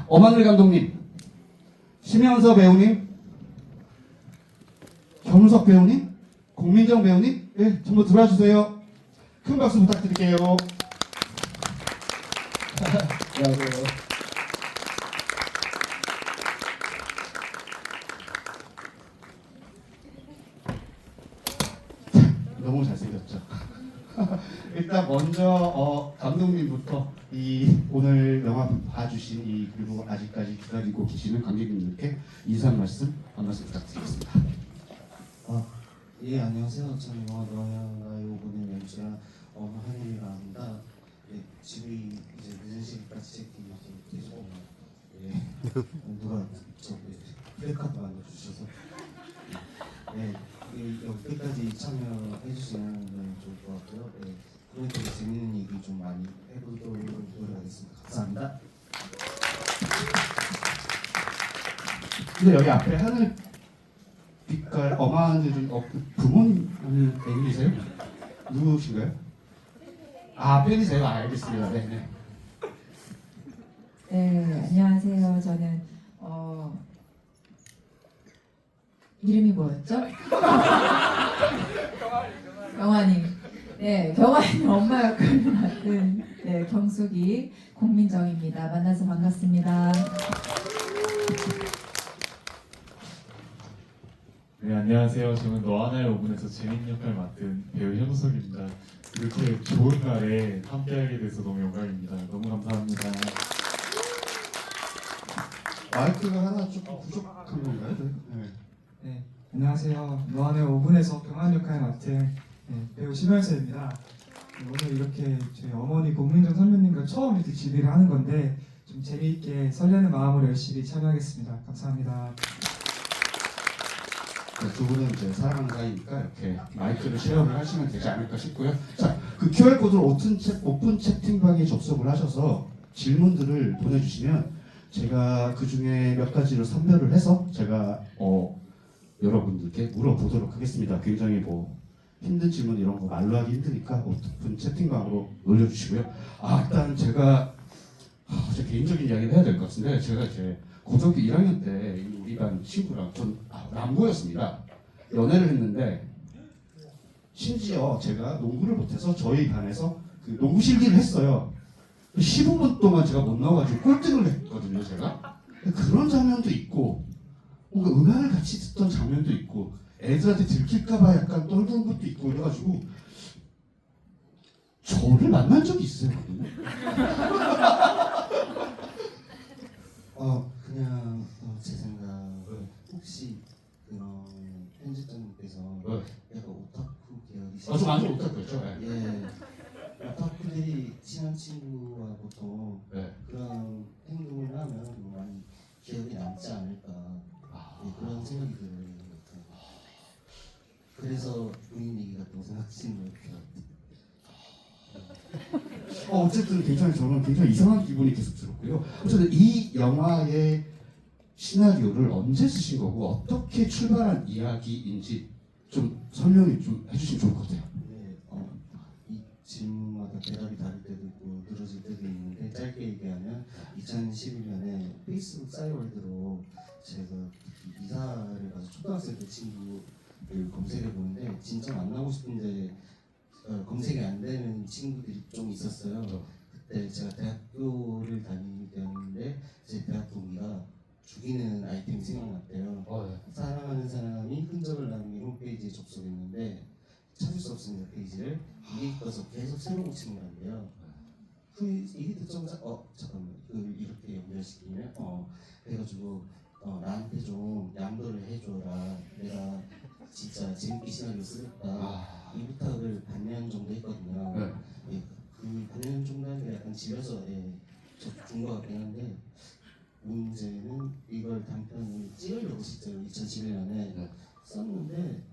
엄하늘 감독님, 심현서 배우님, 정우석 배우님, 공민정 배우님, 예, 전부 들어와 주세요. 큰 박수 부탁드릴게요. 안녕하세요. 너무 잘생겼죠. 일단 먼저 감독님부터 이 오늘 영화 봐주신 이 그리고 아직까지 기다리고 계시는 관객님들께 인사 말씀 한 말씀 부탁드리겠습니다. 예, 안녕하세요. 저는 영화 너와의 5분의 연주자 엄하늘이라 합니다. 예, 집이 이제 늦은 시간까지 제끼면서 죄송해요. 예, 누가 저 플래카드 만들어주셔서 예, 여기까지 참여해 주시면 좋을 것 같고요. 예, 그런데 재밌는 얘기 좀 많이 해보도록 노력하겠습니다. 감사합니다. 근데 여기 앞에 하늘 빛깔 엄하늘은 부모님 아니면 애인이세요? 누구신가요? 아, 팬이세요? 아, 알겠습니다. 네. 네, 안녕하세요. 저는 이름이 뭐였죠? 경환이. 네, 경환이 엄마 역할을 맡은 네, 경숙이 공민정입니다. 만나서 반갑습니다. 네, 안녕하세요. 저는 너와 나의 5분에서 재민 역할 맡은 배우 현우석입니다. 이렇게 좋은 날에 함께하게 돼서 너무 영광입니다. 너무 감사합니다. 마이크가 하나 조금 부족한 건가요? 네. 네, 안녕하세요. 너와의 5분에서 경환 역할 맡은 배우 심현서입니다. 오늘 이렇게 저희 어머니 공민정 선배님과 처음 이렇게 집의를 하는 건데 좀 재미있게 설레는 마음으로 열심히 참여하겠습니다. 감사합니다. 네, 두 분은 이제 사랑하는 사이니까 이렇게 마이크를 쉐어를 하시면 되지 않을까 싶고요. 자, 그 QR코드를 오픈 채팅방에 접속을 하셔서 질문들을 보내주시면 제가 그 중에 몇 가지를 선별을 해서 제가 여러분들께 물어보도록 하겠습니다. 굉장히 힘든 질문 이런 거 말로 하기 힘드니까 오픈 채팅방으로 올려주시고요. 일단 제가 제 개인적인 이야기를 해야 될 것 같은데 제가 이제 고등학교 1학년 때 우리 반 친구랑 전 남고였습니다. 연애를 했는데 심지어 제가 농구를 못해서 저희 반에서 그 농구 실기를 했어요. 15분 동안 제가 못 나와가지고 꼴등을 했거든요, 제가. 그런 장면도 있고, 뭔가 음악을 같이 듣던 장면도 있고, 애들한테 들킬까봐 약간 떨던 것도 있고, 그래가지고, 저를 만난 적이 있어요, 그냥 제 생각은 혹시 그런 편집장님께서 약간 오타쿠 계열이시죠? 좀 완전 오타쿠였죠. 예, 오타쿠들이 친한 친구와 보통 네. 그런 행동을 하면 많이 기억이 남지 않을까 그런 생각이 들어요. 그래서 본인 얘기 같다고 생각하시는 것 같아요. 어쨌든 저는 굉장히 이상한 기분이 계속 들었고요. 어쨌든 이 영화의 시나리오를 언제 쓰신 거고 어떻게 출발한 이야기인지 좀 설명을 좀 해주시면 좋을 것 같아요. 네, 이 질문마다 대답이 다를 때도 있고 늘어질 때도 있는데 짧게 얘기하면 2011년에 페이스북 싸이월드로 제가 이사를 가서 초등학생 때 친구를 검색해 보는데 진짜 만나고 싶은데 검색이 안 되는 친구들이 좀 있었어요. 그때 제가 대학교를 다니는데 제 대학 동기가 죽이는 아이템이 생각났대요. 네. 사랑하는 사람이 흔적을 남긴 홈페이지에 접속했는데 찾을 수 없습니다. 페이지를 이게 떠서 계속 새로 고치는 거란대요. 이게 듣자마자 잠깐만 이걸 이렇게 연결시키면 그래가지고 나한테 좀 양도를 해줘라. 내가 진짜 재밌게 시나리오 쓰겠다. 이 부탁을 반년 정도 했거든요. 네. 예, 그 반년 정도 하니까 약간 집에서 준 것 같긴 한데 문제는 이걸 단편을 찍으려고 실제로 2011년에 썼는데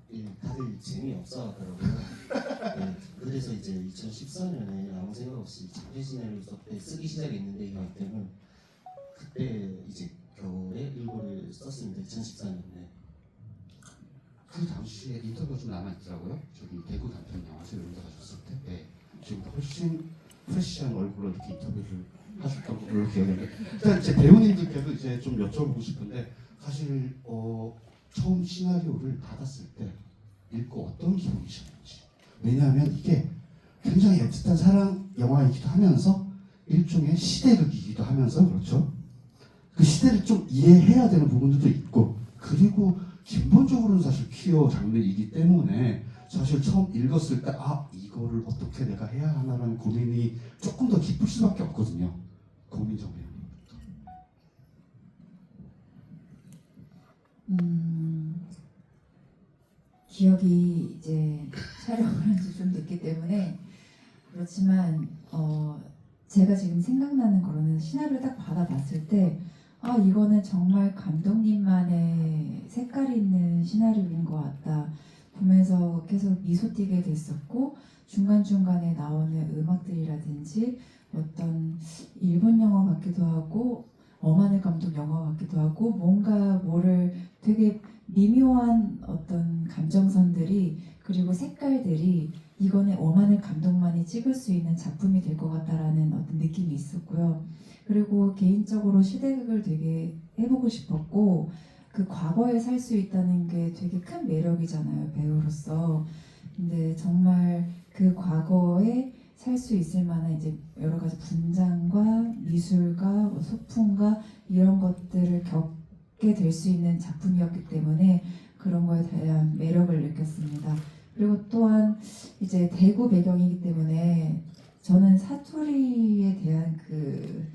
다들 재미없어 하더라고요. 그래서 이제 2014년에 아무 생각 없이 장편시나리오 때 쓰기 시작했는데 이 아이템은 그때 이제 겨울에 일부를 썼습니다. 2014년에. 그 당시에 인터뷰가 좀 남아있더라고요. 저기 대구 단편 영화제 이런 데 가셨을 때. 네. 지금도 훨씬 프레시한 얼굴로 이렇게 인터뷰를 하셨던 걸로 기억해요. 일단 제 배우님들께도 이제 좀 여쭤보고 싶은데 사실 처음 시나리오를 받았을 때 읽고 어떤 기분이셨는지. 왜냐하면 이게 굉장히 애틋한 사랑 영화이기도 하면서 일종의 시대극이기도 하면서 그렇죠. 그 시대를 좀 이해해야 되는 부분들도 있고 그리고 기본적으로는 사실 퀴어 장르이기 때문에 사실 처음 읽었을 때 이거를 어떻게 내가 해야 하나라는 고민이 조금 더 깊을 수밖에 없거든요. 고민정 배우. 기억이 이제 촬영을 한 지 좀 됐기 때문에 그렇지만 제가 지금 생각나는 거로는 시나리오 딱 받아봤을 때 이거는 정말 감독님만의 색깔이 있는 시나리오인 것 같다. 보면서 계속 미소 띠게 됐었고 중간중간에 나오는 음악들이라든지 어떤 일본 영화 같기도 하고 엄하늘 감독 영화 같기도 하고 뭔가 뭐를 되게 미묘한 어떤 감정선들이 그리고 색깔들이 이거는 엄하늘 감독만이 찍을 수 있는 작품이 될 것 같다라는 어떤 느낌이 있었고요. 그리고 개인적으로 시대극을 되게 해보고 싶었고 그 과거에 살 수 있다는 게 되게 큰 매력이잖아요, 배우로서. 근데 정말 그 과거에 살 수 있을 만한 이제 여러 가지 분장과 미술과 뭐 소품과 이런 것들을 겪게 될 수 있는 작품이었기 때문에 그런 거에 대한 매력을 느꼈습니다. 그리고 또한 이제 대구 배경이기 때문에 저는 사투리에 대한 그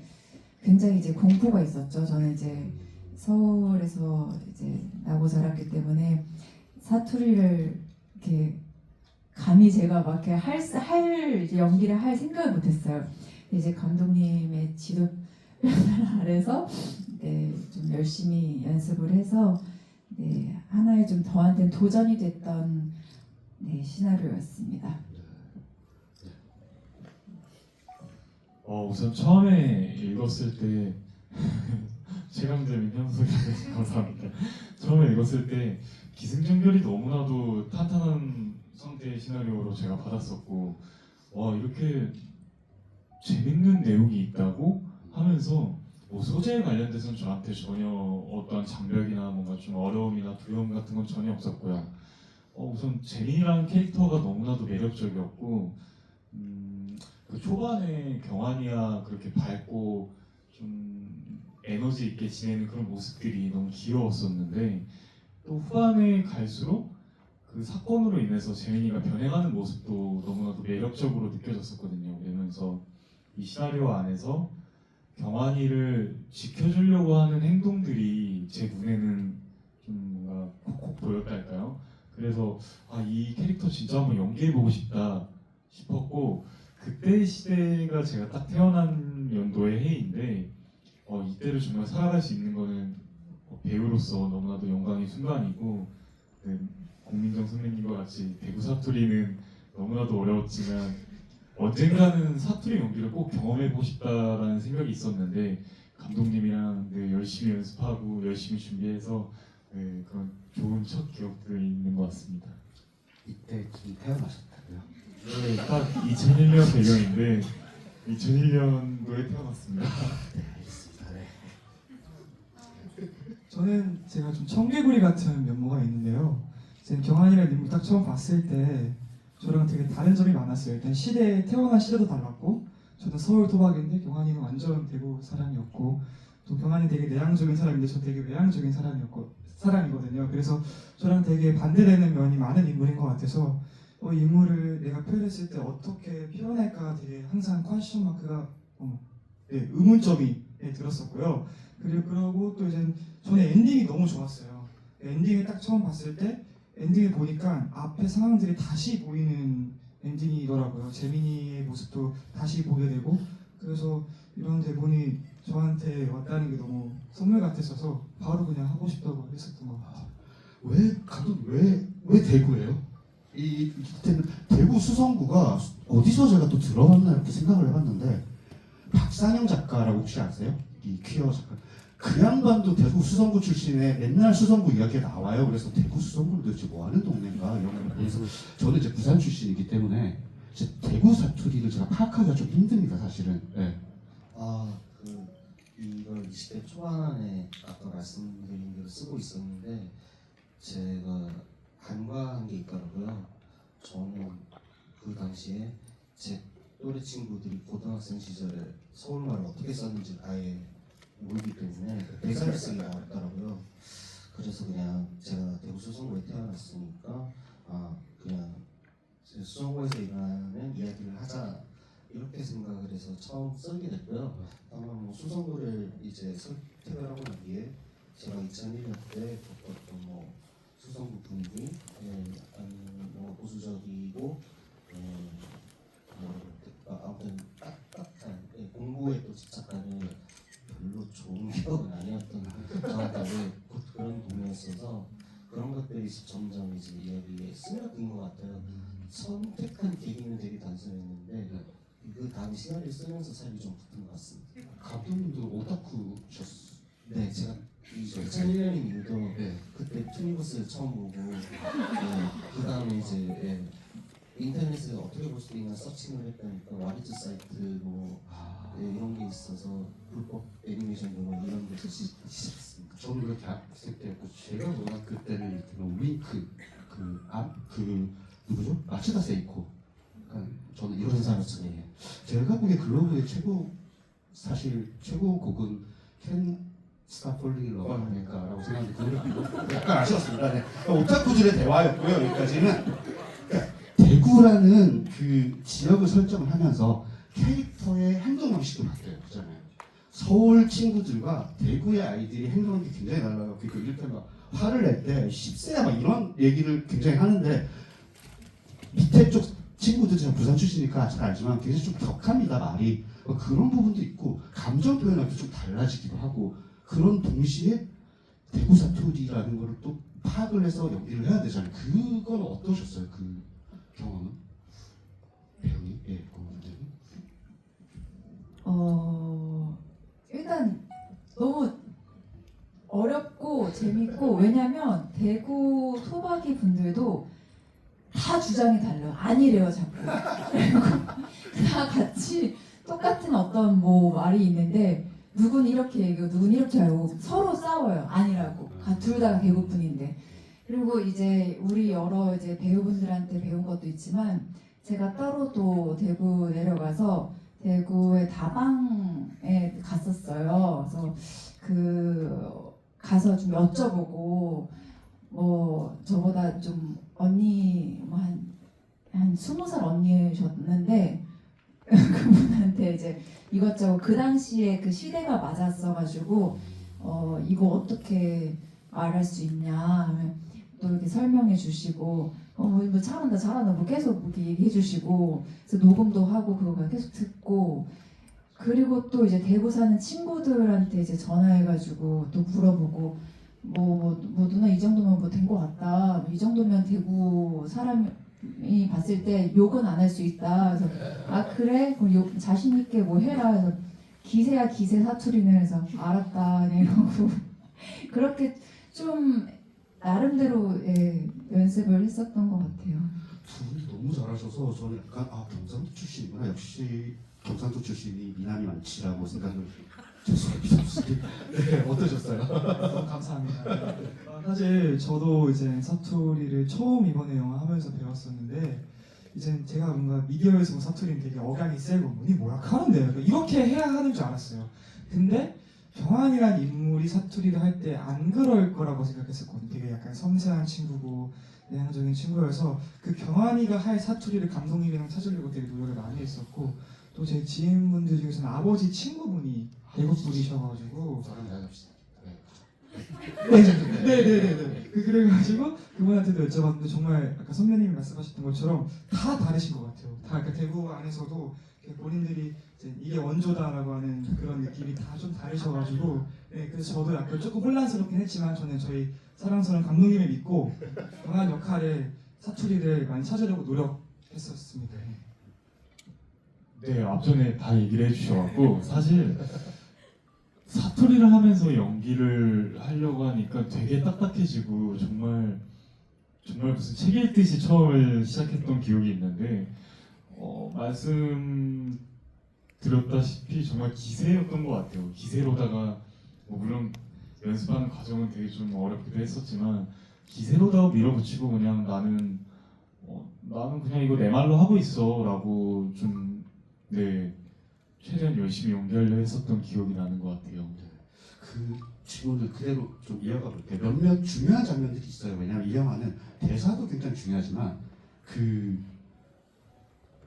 굉장히 이제 공포가 있었죠. 저는 이제 서울에서 이제 나고 자랐기 때문에 사투리를 이렇게 감히 제가 막 이렇게 이제 연기를 할 생각을 못했어요. 이제 감독님의 지도 아래서 좀 열심히 연습을 해서 하나의 좀 저한테는 도전이 됐던 시나리오였습니다. 우선 처음에 읽었을 때 최강재민 현석이라서 감사합니다. 처음에 읽었을 때 기승전결이 너무나도 탄탄한 상태의 시나리오로 제가 받았었고 이렇게 재밌는 내용이 있다고 하면서 소재에 관련돼서는 저한테 전혀 어떠한 장벽이나 뭔가 좀 어려움이나 두려움 같은 건 전혀 없었고요. 우선 재민이라는 캐릭터가 너무나도 매력적이었고 그 초반에 경환이야 그렇게 밝고 좀 에너지 있게 지내는 그런 모습들이 너무 귀여웠었는데 또 후반에 갈수록 그 사건으로 인해서 재민이가 변해가는 모습도 너무나도 매력적으로 느껴졌었거든요. 그러면서 이 시나리오 안에서 경환이를 지켜주려고 하는 행동들이 제 눈에는 좀 뭔가 콕콕 보였달까요? 그래서 이 캐릭터 진짜 한번 연기해보고 싶다 싶었고 그때 시대가 제가 딱 태어난 연도의 해인데 이때를 정말 살아갈 수 있는 거는 배우로서 너무나도 영광의 순간이고 공민정 선배님과 같이 대구 사투리는 너무나도 어려웠지만 언젠가는 사투리 연기를 꼭 경험해보고 싶다라는 생각이 있었는데 감독님이랑 열심히 연습하고 열심히 준비해서 그런 좋은 첫 기억들이 있는 것 같습니다. 이때 좀 태어나셨다고요? 네, 딱 2001년 배경인데 2001년도에 태어났습니다. 네, 알겠습니다. 네. 저는 제가 좀 청개구리 같은 면모가 있는데요. 제가 경환이라는 인물 딱 처음 봤을 때 저랑 되게 다른 점이 많았어요. 일단 태어난 시대도 달랐고 저는 서울 토박인데 경환이는 완전 대구 사람이었고 또 경환이 되게 내향적인 사람인데 저 되게 외향적인 사람이거든요. 그래서 저랑 되게 반대되는 면이 많은 인물인 것 같아서 이 인물을 내가 표현했을 때 어떻게 표현할까 되게 항상 퀘스천 마크가 의문점이 들었었고요. 그러고 또 이제 저는 엔딩이 너무 좋았어요. 엔딩을 딱 처음 봤을 때 엔딩을 보니까 앞에 상황들이 다시 보이는 엔딩이더라고요. 재민이의 모습도 다시 보게 되고 그래서 이런 대본이 저한테 왔다는 게 너무 선물 같았어서 바로 그냥 하고 싶다고 했었던 것 같아요. 감독 왜 대구예요? 이때는 대구 수성구가 어디서 제가 또 들어봤나 이렇게 생각을 해봤는데 박상영 작가라고 혹시 아세요? 이 퀴어 작가. 그 양반도 대구 수성구 출신의 맨날 수성구 이야기가 나와요. 그래서 대구 수성구는 도대체 뭐 하는 동네인가 이런 걸 보면서 저는 이제 부산 출신이기 때문에 대구 사투리를 제가 파악하기가 좀 힘듭니다, 사실은. 네. 이걸 20대 초반에 아까 말씀드린 대로 쓰고 있었는데 제가 간과한 게 있더라고요. 저는 그 당시에 제 또래 친구들이 고등학생 시절에 서울말을 어떻게 썼는지 아예 모르기 때문에 대사를 쓰기 어렵더라고요. 그래서 그냥 제가 대구 수성구에 태어났으니까 그냥 수성구에서 일어나는 이야기를 하자 이렇게 생각을 해서 처음 쓰게 됐고요. 아마 뭐 수성구를 이제 선택을 하고 난 뒤에 제가 2001년 때 겪었던 뭐 수성구 분위기, 아니면 뭐 보수적이고 아무튼 딱딱한 공부에 또 집착하는 별로 좋은 기억은 아니었던 저한테는 그런 동네였어서 그런 것들이 점점 이제 이야기에 스며든 것 같아요. 선택한 계기는 되게 단순했는데 그 다음 시나리오 쓰면서 살이 좀 붙은 것 같습니다. 감독님도 오타쿠셨어요. 네, 제가 2001년인 이유도 네. 그때 투니버스 처음 보고 그 다음에 이제 인터넷에 어떻게 볼 수 있나 서칭을 했다니까 와리즈 사이트 뭐 이런 게 있어서 불법 애니메이션 용어 이런 데 시작했습니다. 저는 그 대학생 때였고 제가 고등학교 때는 이렇게 윙크 그 누구죠? 마치다 세이코. 그러니까 저는 이런 그런 사람 사람이에요. 제가 보기에 글로브의 사실 최고 곡은 캔 스타폴링 러버 아닐까라고 생각하는데 그걸 약간 아쉬웠습니다. 네. 그러니까 오타쿠들의 대화였고요. 여기까지는 그러니까 대구라는 그 지역을 설정을 하면서 캐릭터의 행동 방식도 바뀌어요. 그잖아요. 서울 친구들과 대구의 아이들이 행동하는 게 굉장히 달라요. 그러니까 이를테면 화를 낼 때 10세야 막 이런 얘기를 굉장히 하는데 밑에 쪽 친구들 제가 부산 출신이니까 잘 알지만 굉장히 좀 격합니다 말이. 그런 부분도 있고 감정 표현하기도 좀 달라지기도 하고 그런 동시에 대구 사투리라는 거를 또 파악을 해서 연기를 해야 되잖아요. 그건 어떠셨어요? 그 경험은? 배우님? 예, 고문님. 일단 너무 어렵고 재밌고 왜냐면 대구 토박이 분들도 다 주장이 달라요. 아니래요 자꾸. 그리고 다 같이 똑같은 어떤 뭐 말이 있는데 누군 이렇게 얘기하고 누군 이렇게 하고 서로 싸워요. 아니라고. 둘 다 대구 분인데. 그리고 이제 우리 여러 이제 배우분들한테 배운 것도 있지만 제가 따로도 대구 내려가서 대구의 다방에 갔었어요. 그래서 가서 좀 여쭤보고 뭐 저보다 좀 언니 뭐 한 20살 언니셨는데 그분한테 이제 이것저것 그 당시에 그 시대가 맞았어가지고 이거 어떻게 말할 수 있냐 하면 또 이렇게 설명해 주시고 뭐 잘한다 뭐 계속 이렇게 얘기해 주시고 그래서 녹음도 하고 그거 계속 듣고 그리고 또 이제 대구 사는 친구들한테 이제 전화해가지고 또 물어보고 뭐 누나 이 정도면 뭐 된 거 같다 이 정도면 대구 사람이 봤을 때 욕은 안 할 수 있다 그래서 아 그래? 그럼 자신 있게 뭐 해라 그래서 기세야 기세 사투리는 해서 알았다 이러고 그렇게 좀 나름대로 연습을 했었던 것 같아요. 두 분이 너무 잘하셔서 저는 약간 경상도 출신이구나. 역시 경상도 출신이 미남이 많지라고 생각을 죄송합니다. 네, 어떠셨어요? 너무 감사합니다. 사실 저도 이제 사투리를 처음 이번에 영화 하면서 배웠었는데 이제 제가 뭔가 미디어에서 본 사투리는 되게 억양이 세고 뭐니 뭐라 하는데 이렇게 해야 하는 줄 알았어요. 근데 병환이란 인물이 사투리를 할 때 안 그럴 거라고 생각했었거든요. 되게 약간 섬세한 친구고 내향적인 친구여서 그 병환이가 할 사투리를 감독님이랑 찾으려고 되게 노력을 많이 했었고 또 제 지인분들 중에서는 아버지 친구분이 대구 분이셔가지고 저랑 대화합시다. 네네네네. 그래가지고 그분한테도 여쭤봤는데 정말 아까 선배님이 말씀하셨던 것처럼 다 다르신 것 같아요. 다 그러니까 대구 안에서도 본인들이 이제 이게 원조다라고 하는 그런 느낌이 다 좀 다르셔가지고 그래서 저도 약간 조금 혼란스럽긴 했지만 저는 저희 사랑스러운 감독님을 믿고 강한 역할에 사투리를 많이 찾으려고 노력했었습니다. 네, 앞전에 다 얘기를 해주셔갖고 사실 사투리를 하면서 연기를 하려고 하니까 되게 딱딱해지고 정말 무슨 책 읽듯이 처음에 시작했던 기억이 있는데 말씀 드렸다시피 정말 기세였던 것 같아요. 기세로다가 뭐 물론 연습하는 과정은 되게 좀 어렵기도 했었지만 기세로다가 밀어붙이고 그냥 나는 그냥 이거 내 말로 하고 있어라고 좀 네 최대한 열심히 연기하려 했었던 기억이 나는 것 같아요. 그 질문을 그대로 좀 이어가 볼게요. 몇몇 중요한 장면들이 있어요. 왜냐하면 이 영화는 대사도 굉장히 중요하지만 그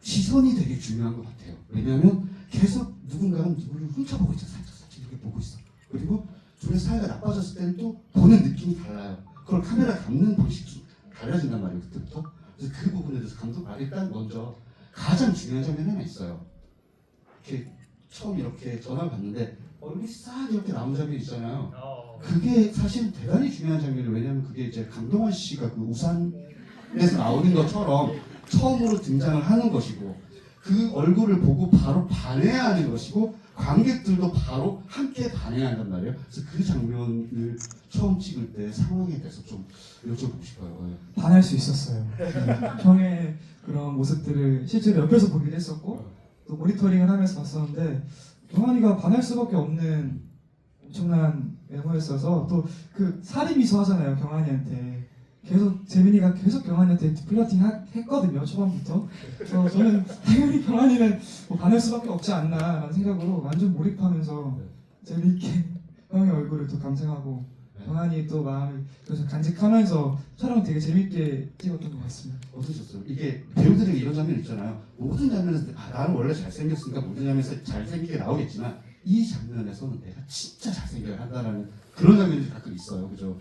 시선이 되게 중요한 것 같아요. 왜냐하면 계속 누군가는 누구를 훔쳐보고 있죠. 살짝 이렇게 보고 있어. 그리고 둘의 사이가 나빠졌을 때는 또 보는 느낌이 달라요. 그걸 카메라 감는 방식이 달라진단 말이에요. 그때부터. 그래서 그 부분에 대해서 감독 일단 먼저 가장 중요한 장면이 하나 있어요. 이렇게 처음 이렇게 전화를 받는데 얼굴이 싹 이렇게 나온 장면 있잖아요. 그게 사실 대단히 중요한 장면이에요. 왜냐하면 그게 이제 강동원 씨가 그 우산에서 나오는 것처럼 처음으로 등장을 하는 것이고 그 얼굴을 보고 바로 반해야 하는 것이고 관객들도 바로 함께 반해야 한단 말이에요. 그래서 그 장면을 처음 찍을 때 상황에 대해서 좀 여쭤보고 싶어요. 반할 수 있었어요. 형의 그런 모습들을 실제로 옆에서 보기도 했었고 또 모니터링을 하면서 봤었는데 경환이가 반할 수밖에 없는 엄청난 외모였어서 또 그 살이 미소 하잖아요. 경환이한테 계속 재민이가 계속 경환이한테 플러팅 했거든요. 초반부터. 그래서 저는 당연히 경환이는 뭐 반할 수밖에 없지 않나라는 생각으로 완전 몰입하면서 재미있게 형의 얼굴을 또 감상하고 경환이 또 마음이 그래서 간직하면서 촬영 되게 재밌게 찍었던 것 같습니다. 어떠셨어요? 이게 배우들에게 이런 장면 있잖아요. 모든 장면에서 나는 원래 잘생겼으니까 모든 장면에서 잘생기게 나오겠지만 이 장면에서는 내가 진짜 잘생겨야 한다라는 그런 장면이 가끔 있어요. 그죠?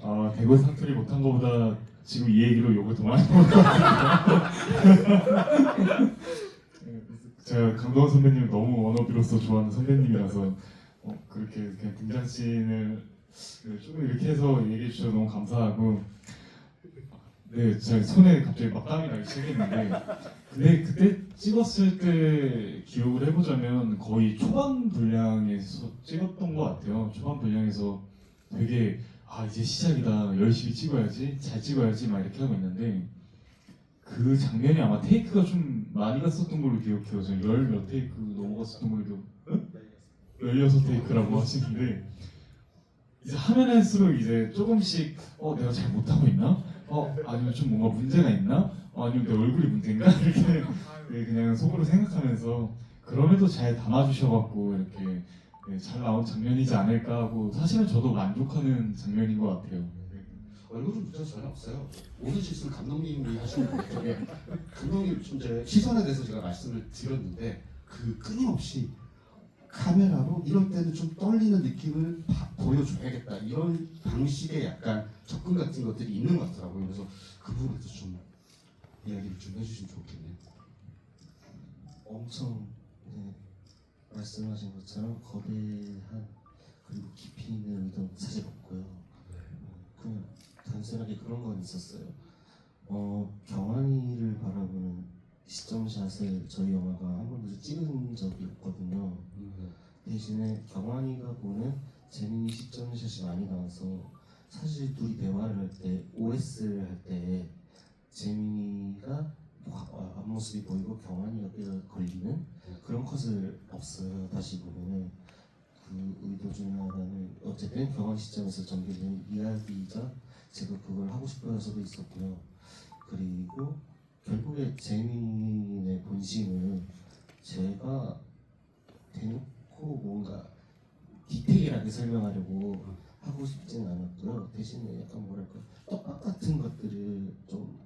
아 대본 사투리 못한 것보다 지금 이 얘기로 욕을 더 많이 먹을 것 같아요. 제가 강동원 선배님을 너무 워너비로서 좋아하는 선배님이라서 그렇게 그냥 등장 씬을 조금 이렇게 해서 얘기해 주셔서 너무 감사하고 네, 제 손에 갑자기 막 땀이 나기 시작했는데 근데 그때 찍었을 때 기억을 해보자면 거의 초반 분량에서 찍었던 것 같아요. 초반 분량에서 되게 이제 시작이다 열심히 찍어야지 잘 찍어야지 막 이렇게 하고 있는데 그 장면이 아마 테이크가 좀 많이 갔었던 걸로 기억해요. 저 10몇 테이크 넘어갔었던 걸로 기억 16테이크라고 하시는데 이제 하면 할수록 이제 조금씩 내가 잘 못하고 있나? 아니면 좀 뭔가 문제가 있나? 아니면 내 얼굴이 문제인가? 이렇게 네, 그냥 속으로 생각하면서 그럼에도 잘 담아주셔갖고 이렇게 네, 잘 나온 장면이지 않을까 하고 사실은 저도 만족하는 장면인 것 같아요. 얼굴은 문제가 전혀 없어요. 모든 실수는 감독님이 하시는 거예요. 저게 감독님 좀 이제 시선에 대해서 제가 말씀을 드렸는데 그 끊임없이 카메라로 이럴 때는 좀 떨리는 느낌을 보여줘야겠다 이런 방식의 약간 접근 같은 것들이 있는 것 같더라고요. 그래서 그 부분에서 좀 이야기를 좀 해주시면 좋겠네요. 엄청 말씀하신 것처럼 거대한 그리고 깊이 있는 의도는 사실 없고요. 그냥 단순하게 그런 건 있었어요. 경환이를 바라보는 시점샷을 저희 영화가 한 번도 찍은 적이 없거든요. 대신에 경환이가 보는 재민이 시점샷이 많이 나와서 사실 둘이 대화를 할 때 OS를 할 때 재민이가 앞모습이 보이고 경환이가 걸리는 그런 컷을 없어요. 다시 보면은 그 의도 중 하나는 어쨌든 경환 시점에서 전개된 이야기가 제가 그걸 하고 싶어서도 있었고요. 그리고 결국에 재민의 본심을 제가 대놓고 뭔가 디테일하게 설명하려고 하고 싶진 않았고요. 대신에 약간 뭐랄까 떡밥 같은 것들을 좀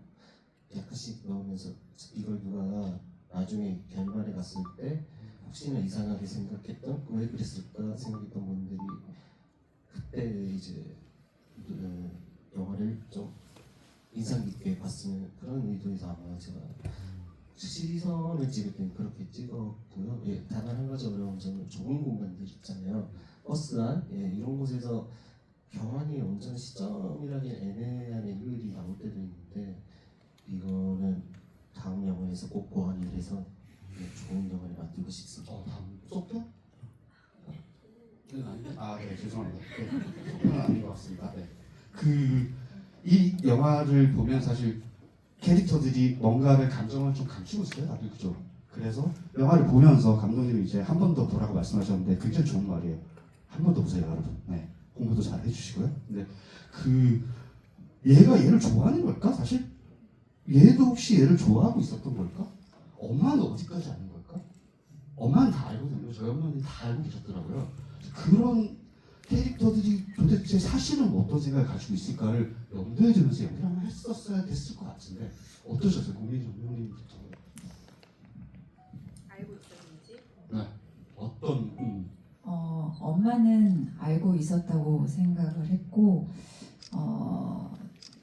약간씩 넣으면서 이걸 누가 나중에 결말에 갔을 때 혹시나 이상하게 생각했던 왜 그랬을까 생각했던 분들이 그때 이제 영화를 좀 인상 깊게 봤으면 그런 의도에서 아마 제가 시선을 찍을 때는 그렇게 찍었고요. 다만 한 가지 어려운 점은 좁은 공간들 있잖아요. 버스 안 이런 곳에서 경환이 온전 시점이라기 애매한 앵글이 나올 때도 있는데 이거는 다음 영화에서 꼭 보완을 해서 좋은 영화를 만들고 싶습니다. 다음 소프? 네, 죄송합니다. 소프는 아닌 것 같습니다. 네. 이 영화를 보면 사실 캐릭터들이 뭔가를 감정을 좀 감추고 있어요, 다들 그죠? 그래서 영화를 보면서 감독님이 이제 한 번 더 보라고 말씀하셨는데 굉장히 좋은 말이에요. 한 번 더 보세요, 여러분. 네, 공부도 잘 해주시고요. 근데 얘가 얘를 좋아하는 걸까? 사실 얘도 혹시 얘를 좋아하고 있었던 걸까? 엄마는 어디까지 아는 걸까? 엄마는 다 알거든요. 저희 어머니 다 알고 계셨더라고요. 그런 캐릭터들이 도대체 사실은 어떤 생각을 가지고 있을까를 염두에 두면서 연기를 한번 했었어야 됐을 것 같은데 어떠셨어요? 고민정 형님 알고 있었는지. 네. 어떤 엄마는 알고 있었다고 생각을 했고,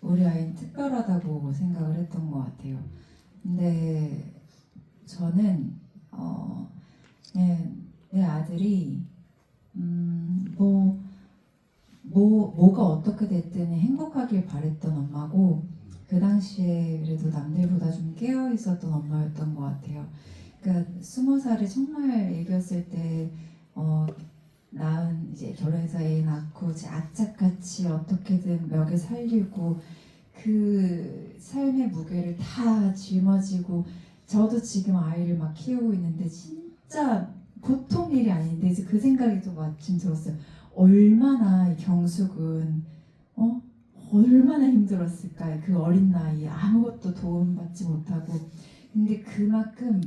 우리 아이는 특별하다고 생각을 했던 것 같아요. 근데 저는 내 아들이 뭐가 어떻게 됐든 행복하길 바랬던 엄마고, 그 당시에 그래도 남들보다 좀 깨어 있었던 엄마였던 것 같아요. 그러니까 20살이 정말 애기였을 때 낳은 이제 결혼해서 애 낳고 이제 악착같이 어떻게든 먹여 살리고 그 삶의 무게를 다 짊어지고, 저도 지금 아이를 막 키우고 있는데 진짜 보통 일이 아닌데 이제 그 생각이 또 마침 들었어요. 얼마나 이 경숙은 얼마나 힘들었을까. 그 어린 나이에 아무것도 도움받지 못하고. 근데 그만큼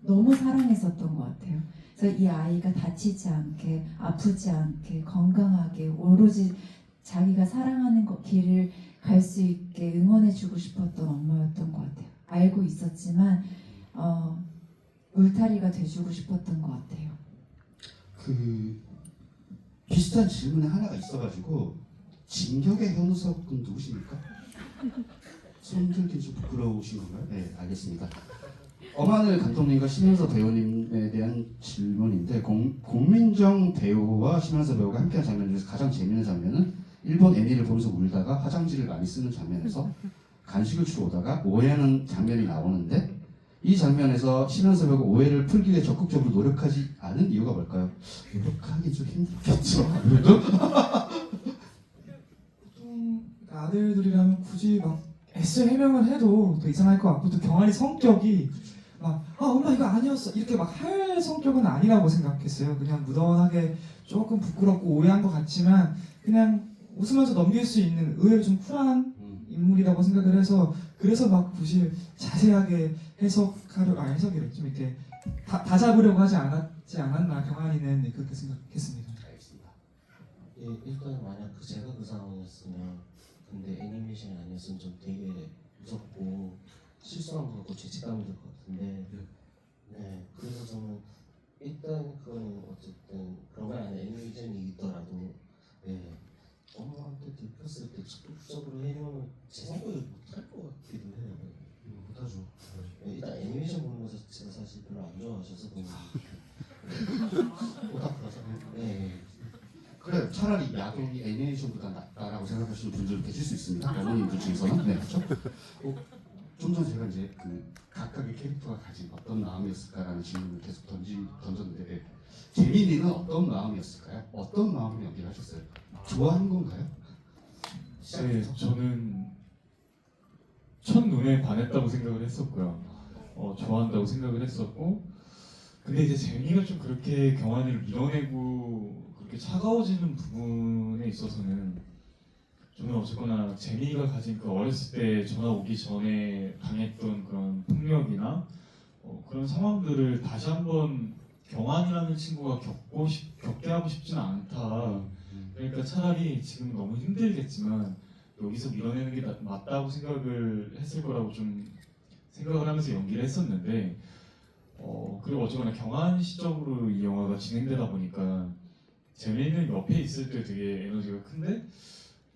너무 사랑했었던 것 같아요. 그래서 이 아이가 다치지 않게, 아프지 않게, 건강하게 오로지 자기가 사랑하는 길을 갈 수 있게 응원해주고 싶었던 엄마였던 것 같아요. 알고 있었지만 울타리가 돼주고 싶었던 것 같아요. 비슷한 질문에 하나가 있어가지고 진격의 현우석은 누구십니까? 손들기 좀 부끄러우신 건가요? 네, 알겠습니다. 엄하늘 감독님과 심현서 배우님에 대한 질문인데 공민정 배우와 심현서 배우가 함께한 장면 중에서 가장 재미있는 장면은 일본 애니를 보면서 울다가 화장지를 많이 쓰는 장면에서 간식을 주러 오다가 오해하는 장면이 나오는데 이 장면에서 심현서 배우가 오해를 풀기 위해 적극적으로 노력하지 않은 이유가 뭘까요? 노력하기 좀 힘들겠죠. 아무래도 보통 아들들이라면 굳이 막 애써 해명을 해도 더 이상할 것 같고, 또 경환이 성격이 막 엄마 이거 아니었어 이렇게 막 할 성격은 아니라고 생각했어요. 그냥 무던하게 조금 부끄럽고 오해한 것 같지만 그냥 웃으면서 넘길 수 있는 의외로 좀 쿨한 인물이라고 생각을 해서, 그래서 막 굳이 자세하게 해석이래 좀 이렇게 다 잡으려고 하지 않았나 경환이는. 네, 그렇게 생각했습니다. 알겠습니다. 예, 일단 만약 제가 그 상황이었으면, 근데 애니메이션이 아니었으면 좀 되게 무섭고 실수한 것 같고 죄책감이 들 것 같은데, 네, 그래서 저는 일단 그거는 어쨌든 그런 건 아니에요. 애니메이션이 있더라도, 네, 엄마한테 들켰을 때 적극적으로 해명은 제 생각에 못할 것 같기도 해요. 못하죠. 네, 일단 애니메이션 보는 거 제가 사실 별로 안 좋아하셔서 보는 오타쿠라서. 네. 그래 차라리 야동이 애니메이션보다 낫다라고 생각하시는 분들 계실 수 있습니다. 어머님들 중에서는. 네, 그렇죠. 좀 전에 제가 이제 각각의 캐릭터가 가진 어떤 마음이었을까라는 질문을 계속 던졌는데 재민이는 어떤 마음이었을까요? 어떤 마음으로 연기를 하셨어요? 좋아하는 건가요? 네, 저는 첫눈에 반했다고 생각을 했었고요. 좋아한다고 생각을 했었고, 근데 이제 재민이가 좀 그렇게 경환이를 밀어내고 그렇게 차가워지는 부분에 있어서는 저는 어쨌거나 재민이가 가진 그 어렸을 때 전화 오기 전에 당했던 그런 폭력이나 그런 상황들을 다시 한번 경환이라는 친구가 겪게 하고 싶지는 않다. 그러니까 차라리 지금 너무 힘들겠지만 여기서 밀어내는 게 맞다고 생각을 했을 거라고 좀 생각을 하면서 연기를 했었는데, 그리고 어쨌거나 경환 시점으로 이 영화가 진행되다 보니까 재민이는 옆에 있을 때 되게 에너지가 큰데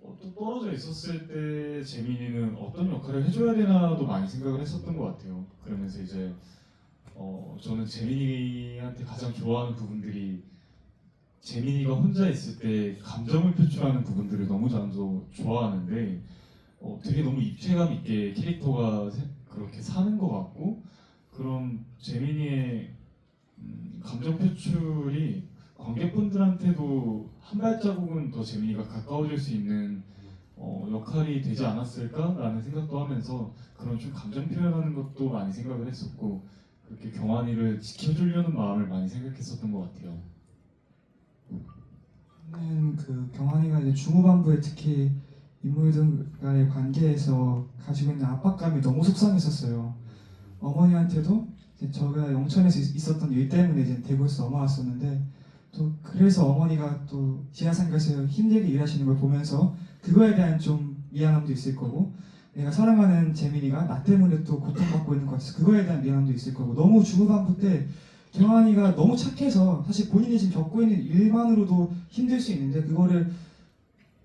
또 떨어져 있었을 때 재민이는 어떤 역할을 해줘야 되나도 많이 생각을 했었던 것 같아요. 그러면서 이제 저는 재민이한테 가장 좋아하는 부분들이 재민이가 혼자 있을 때 감정을 표출하는 부분들을 너무 좋아하는데 되게 너무 입체감 있게 캐릭터가 그렇게 사는 것 같고, 그런 재민이의 감정 표출이 관객분들한테도 한 발자국은 더 재민이가 가까워질 수 있는 역할이 되지 않았을까라는 생각도 하면서 그런 좀 감정 표현하는 것도 많이 생각을 했었고, 그렇게 경환이를 지켜주려는 마음을 많이 생각했었던 것 같아요. 저는 그 경환이가 이제 중후반부에 특히 인물들과의 관계에서 가지고 있는 압박감이 너무 속상했었어요. 어머니한테도 이제 저가 영천에서 있었던 일 때문에 이제 대구에서 넘어왔었는데 또 그래서 어머니가 또 지하상가에서 힘들게 일하시는 걸 보면서 그거에 대한 좀 미안함도 있을 거고 내가 사랑하는 재민이가 나 때문에 또 고통받고 있는 것 같아서 그거에 대한 미안함도 있을 거고 너무 중후반부 때 경환이가 너무 착해서 사실 본인이 지금 겪고 있는 일만으로도 힘들 수 있는데 그거를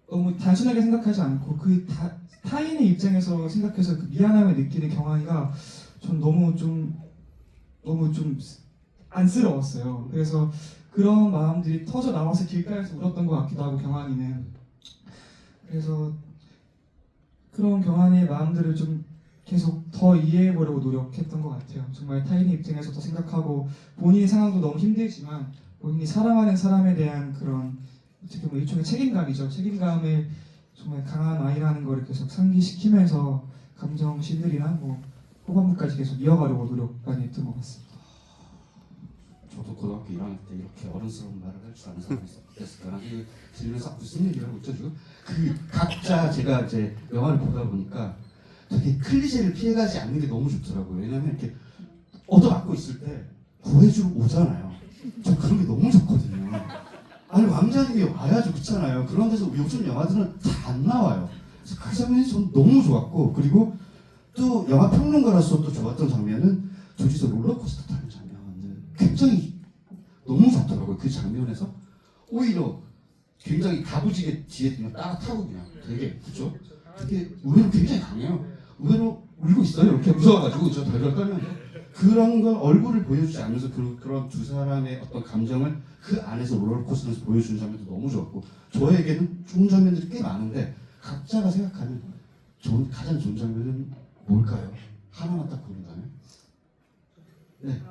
너무 단순하게 생각하지 않고 그 타인의 입장에서 생각해서 그 미안함을 느끼는 경환이가 전 너무 좀 안쓰러웠어요. 그래서 그런 마음들이 터져 나와서 길가에서 울었던 것 같기도 하고 경환이는 그래서 그런 경환이의 마음들을 좀 계속 더 이해해보려고 노력했던 것 같아요. 정말 타인의 입장에서 더 생각하고 본인의 상황도 너무 힘들지만 본인이 사랑하는 사람에 대한 그런 어떻게 보면 일종의 책임감이죠. 책임감을 정말 강한 아이라는 걸 계속 상기시키면서 감정신들이나 뭐 후반부까지 계속 이어가려고 노력 많이 했던 것 같습니다. 저도 고등학교 1학년 때 이렇게 어른스러운 말을 할 줄 아는 사람이 있었을까? 그 들으면서 무슨 얘기를 하고 있죠 지금? 그 각자 제가 이제 영화를 보다 보니까 되게 클리셰를 피해가지 않는 게 너무 좋더라고요. 왜냐면 이렇게 얻어맞고 있을 때 구해주러 오잖아요. 저 그런 게 너무 좋거든요. 아니 왕자님이 와야죠, 그렇잖아요. 그런 데서 요즘 영화들은 다 안 나와요. 그래서 그 장면이 전 너무 좋았고 그리고 또 영화 평론가로서 또 좋았던 장면은 둘이서 롤러코스터 타는 장면. 굉장히 너무 좋더라고요. 그 장면에서 오히려 굉장히 다부지게 뒤에 그냥 따라 타고 그냥 되게 그죠? 되게 의외로 굉장히 강해요. 의외로 울고 있어요. 이렇게 무서워가지고 저 덜덜 떨면서 그런 걸 얼굴을 보여주지 않으면서 그런 두 사람의 어떤 감정을 그 안에서 롤러코스터에서 보여주는 장면도 너무 좋았고 저에게는 좋은 장면들이 꽤 많은데 각자가 생각하는 가장 좋은 장면은 뭘까요? 하나만 딱 고른다면? 네.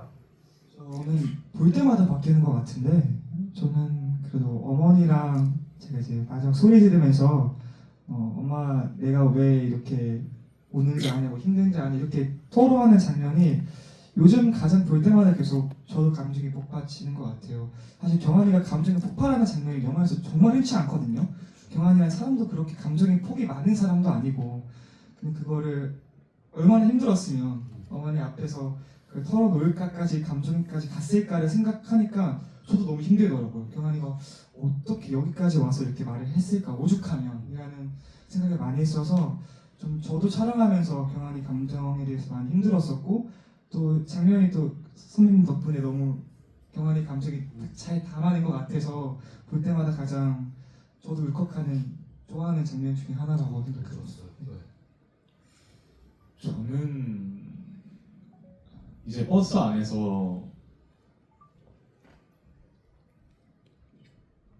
저는 볼 때마다 바뀌는 것 같은데 저는 그래도 어머니랑 제가 이제 마지막 소리 지르면서 엄마 내가 왜 이렇게 오는지 아냐고 힘든지 아냐 이렇게 토로하는 장면이 요즘 가장 볼 때마다 계속 저도 감정이 복받치는 것 같아요. 사실 경환이가 감정이 폭발하는 장면이 영화에서 정말 흔치 않거든요. 경환이라는 사람도 그렇게 감정이 폭이 많은 사람도 아니고 근데 그거를 얼마나 힘들었으면 어머니 앞에서 그 털어놓을까까지 감정까지 갔을까를 생각하니까 저도 너무 힘들더라고요. 경환이가 어떻게 여기까지 와서 이렇게 말을 했을까 오죽하면 이라는 생각을 많이 했어서 좀 저도 촬영하면서 경환이 감정에 대해서 많이 힘들었었고 또 장면이 또 선배님 덕분에 너무 경환이 감정이 잘 담아낸 것 같아서 볼 때마다 가장 저도 울컥하는 좋아하는 장면 중에 하나라고 생각해요. 저는 이제 버스 안에서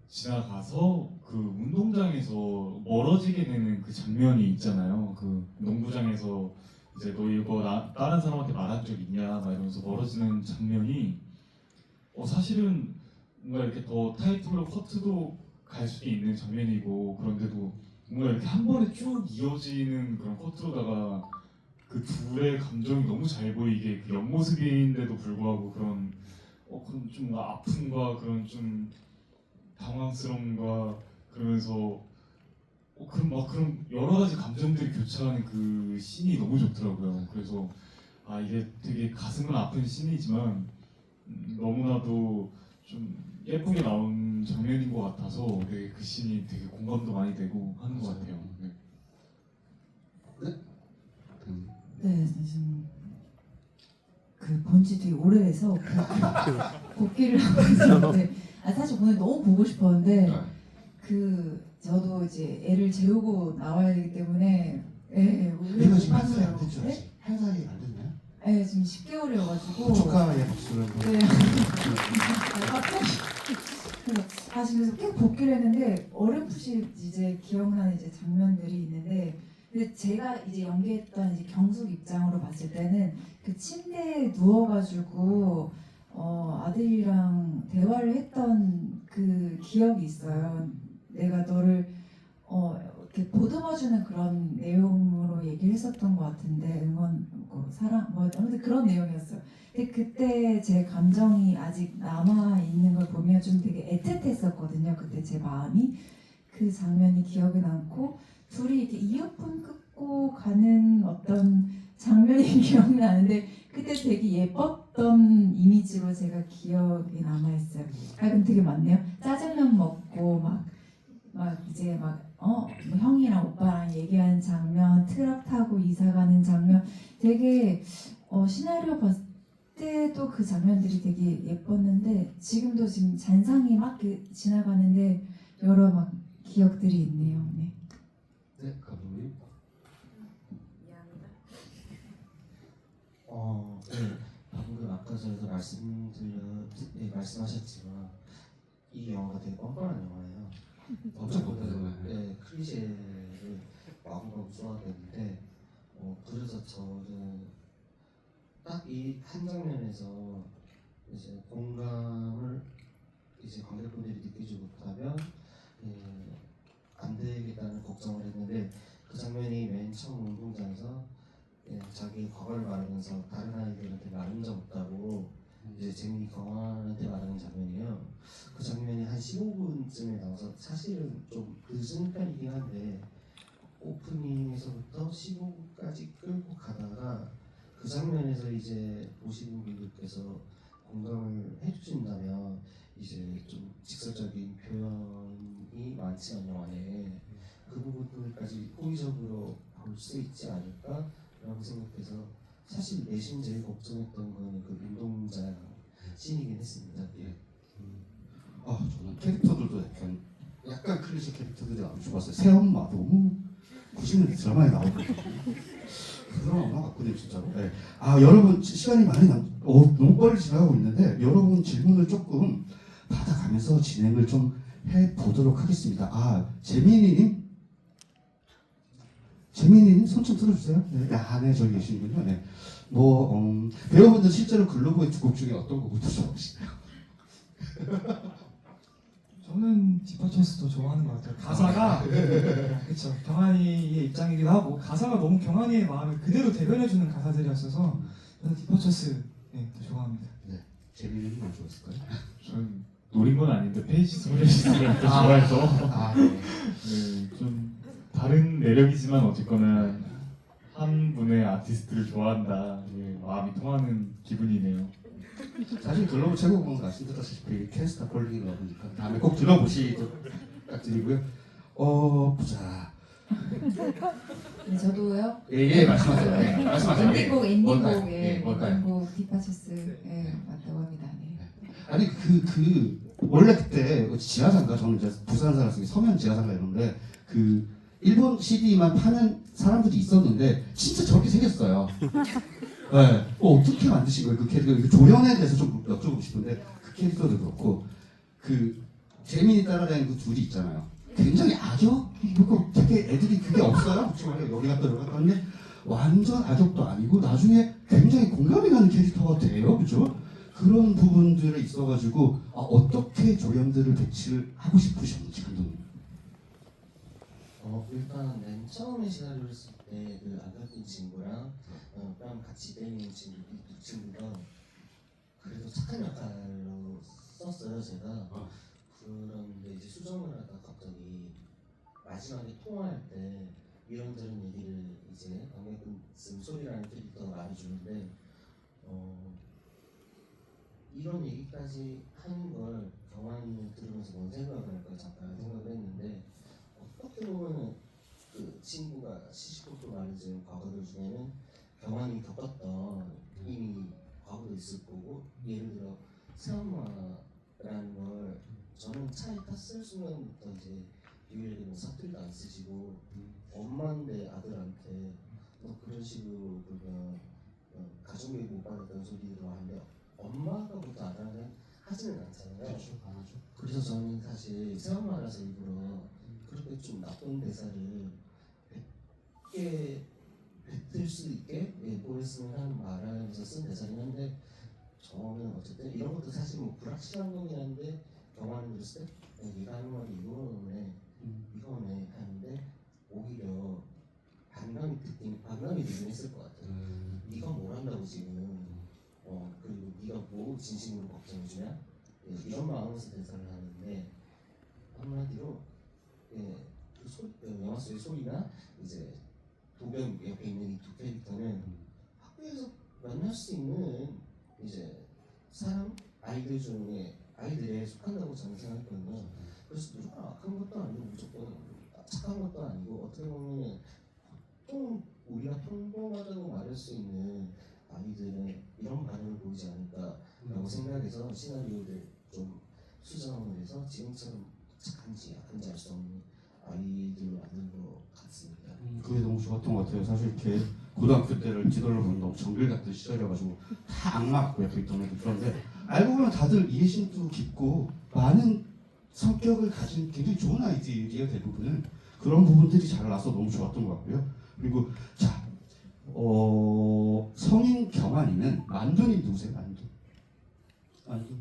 지나가서 그 운동장에서 멀어지게 되는 그 장면이 있잖아요. 그 농구장에서 이제 너 이거 다른 사람한테 말한 적 있냐 막 이러면서 멀어지는 장면이 사실은 뭔가 이렇게 더 타이틀로 커트도 갈 수도 있는 장면이고 그런데도 뭔가 이렇게 한 번에 쭉 이어지는 그런 커트로다가 그 둘의 감정이 너무 잘 보이게 그 옆모습인데도 불구하고 그런 좀 뭔가 아픔과 그런 좀 당황스러움과 그러면서 그런 여러 가지 감정들이 교차하는 그 씬이 너무 좋더라고요. 그래서 이게 되게 가슴은 아픈 씬이지만 너무나도 좀 예쁘게 나온 장면인 것 같아서 되게 그 씬이 되게 공감도 많이 되고 하는 것 같아요. 네. 네, 지금 그 본지 되게 오래돼서 복귀를 하고 있었는데 사실 오늘 너무 보고 싶었는데 저도 이제 애를 재우고 나와야 되기 때문에 얘가 지금 한 살이 안 됐죠? 네? 아직? 한 살이 안 됐나요? 네, 지금 10개월이어가지고 축하의 박수를 한번. 네. 그래서 계속 복귀를 했는데 어렴풋이 이제 기억나는 이제 장면들이 있는데 근데 제가 이제 연기했던 이제 경숙 입장으로 봤을 때는 그 침대에 누워가지고 아들이랑 대화를 했던 그 기억이 있어요. 내가 너를 이렇게 보듬어주는 그런 내용으로 얘기를 했었던 것 같은데 응원, 뭐 사랑, 뭐 아무튼 그런 내용이었어요. 근데 그때 제 감정이 아직 남아 있는 걸 보면 좀 되게 애틋했었거든요. 그때 제 마음이 그 장면이 기억에 남고 둘이 이렇게 이어폰 끊고 가는 어떤 장면이 기억나는데 그때 되게 예뻤던 이미지로 제가 기억이 남아 있어요. 아 근데 되게 많네요. 짜장면 먹고 막 이제 뭐 형이랑 오빠랑 얘기하는 장면, 트럭 타고 이사 가는 장면, 되게 시나리오 봤을 때도 그 장면들이 되게 예뻤는데 지금도 지금 잔상이 막 이렇게 지나가는데 여러 막 기억들이 있네요. 네. 네, 감독님. 네. 방금 아까 저희도 말씀하셨지만 이 영화가 되게 뻔뻔한 영화예요. 엄청 뻔뻔해요. 네, 클리셰를 마구마구 쏘아대는데 그래서 저는 딱 이 한 장면에서 이제 공감을 이제 관객분들이 느끼지 못하면 안 되겠다는 걱정을 했는데 그 장면이 맨 처음 운동장에서 자기 과거를 말하면서 다른 아이들한테 말한 적 없다고 이제 재민이 경환한테 말하는 장면이에요. 그 장면이 한 15분쯤에 나와서 사실은 좀 늦은 편이긴 한데 오프닝에서부터 15분까지 끌고 가다가 그 장면에서 이제 보시는 분들께서 공감을 해주신다면 이제 좀 직설적인 표현이 많지 않은 영화에 그 부분들까지 호의적으로 볼 수 있지 않을까라고 생각해서 사실 내심 제일 걱정했던 거는 그 운동장 씬이긴 했습니다. 예. 저는 캐릭터들도 약간 클리셰 캐릭터들이 너무 좋았어요. 새엄마 너무 90년대 드라마에 나오고 그 드라마 같거든요 진짜로. 네. 여러분 시간이 많이 너무 빨리 지나가고 있는데 여러분 질문을 조금 받아가면서 진행을 좀 해보도록 하겠습니다. 재민이님 손 좀 들어주세요. 네, 저기 계시는군요. 네. 배우분들 실제로 글로브의 두 곡 중에 어떤 곡을 더 좋아하시나요? 저는 디퍼처스도 좋아하는 것 같아요. 가사가 그렇죠. 경환이의 입장이기도 하고 가사가 너무 경환이의 마음을 그대로 대변해주는 가사들이었어서 저는 디퍼처스 더 좋아합니다. 재민이는 뭐 좋았을까요? 저는 노린 건 아닌데 페이지 소리를 또 좋아해서 네. 네, 좀 다른 매력이지만 어쨌거나 한 분의 아티스트를 좋아한다. 예, 마음이 통하는 기분이네요. 사실 글로브 최고봉은 말씀드렸다시피 캐스터 콜링이 러브니까 다음에 꼭 들어보시도록 부탁드리고요. 보자. 네, 저도요. 예, 말씀하세요. 네, 말씀하세요. 예. 엔딩곡 뭘까요? 엔딩곡 뭘까요? 디파체스 맞다고 합니다. 네. 아니 원래 그때 지하상가 저는 이제 부산 살았으니 서면 지하상가 이런데 그 일본 CD만 파는 사람들이 있었는데 진짜 저렇게 생겼어요. 네. 어떻게 만드신 거예요? 그 캐릭터 조연에 대해서 좀 여쭤보고 싶은데 그 캐릭터도 그렇고 그 재민이 따라다니는 그 둘이 있잖아요. 굉장히 악역? 되게 애들이 그게 없어요. 그렇지 말이에요. 여기 갔다 여기 갔다 하는데 완전 악역도 아니고 나중에 굉장히 공감이 가는 캐릭터가 돼요. 그죠? 그런 부분들에 있어가지고 어떻게 조연들을 배치를 하고 싶으셨는지 감독님. 일단 맨 처음에 시나리오를 쓸 때 그 안경낀 친구랑 뺨 같이 때리는 친구가 그래도 착한 역할로 썼어요 제가. 그런데 이제 수정을 하다 갑자기 마지막에 통화할 때 이런저런 얘기를 이제 안경낀 소리라는 캐릭터가 말해주는데 이런 얘기까지 하는 걸 경환이는 들으면서 뭔 생각을 할까 잠깐 생각을 했는데 어떻게 보면은 그 친구가 시시콜콜 말해준 과거들 중에는 경환이 겪었던 이미 과거도 있을 거고 예를 들어 새엄마라는 걸 저는 차에 탔을 순간부터 이제 유일하게 사투리도 안 쓰시고 엄마인데 아들한테 그런 식으로 보면 가족에게 못 받았던 소리도 하는데 엄마가부터 아들한테 하지는 않잖아요. 그렇죠, 안 하죠. 그래서 저는 사실 새엄마라서 일부러 그렇게 좀 나쁜 대사를 뱉을 수 있게 보였으면 하는 바람에서 쓴 대사긴 한데 저는 어쨌든 이런 것도 사실 뭐 불확실한 거긴 한데 경환을 들었을 때 얘가 하는 말이 이거네 하는데 진심으로 걱정해주냐? 예, 이런 마음에서 대사를 하는데 한마디로 영화 속의 소리나 이제 도겸 옆에 있는 이 두 캐릭터는 학교에서 만날 수 있는 이제 사람 아이들 중에 아이들에 속한다고 저는 생각했거든요. 그래서 무조건 악한 것도 아니고 무조건 착한 것도 아니고 어떻게 보면 우리가 평범하다고 말할 수 있는 아이들은 이런 반응을 보이지 않을까라고 생각해서 시나리오를 좀 수정을 해서 지금처럼 착한지 악한지 알 수 없는 아이들을 만든 것 같습니다. 그게 너무 좋았던 것 같아요. 사실 이렇게 고등학교 때를 뒤돌려 보면 너무 정글 같은 시절이어가지고 다 악마 같고 옆에 있던 애들 그런데 알고 보면 다들 이해심도 깊고 많은 성격을 가진 굉장히 좋은 아이들이에요. 대부분은 그런 부분들이 잘 나서 너무 좋았던 것 같고요. 그리고 자, 성인 경환이는 만두님 누구세요? 만두?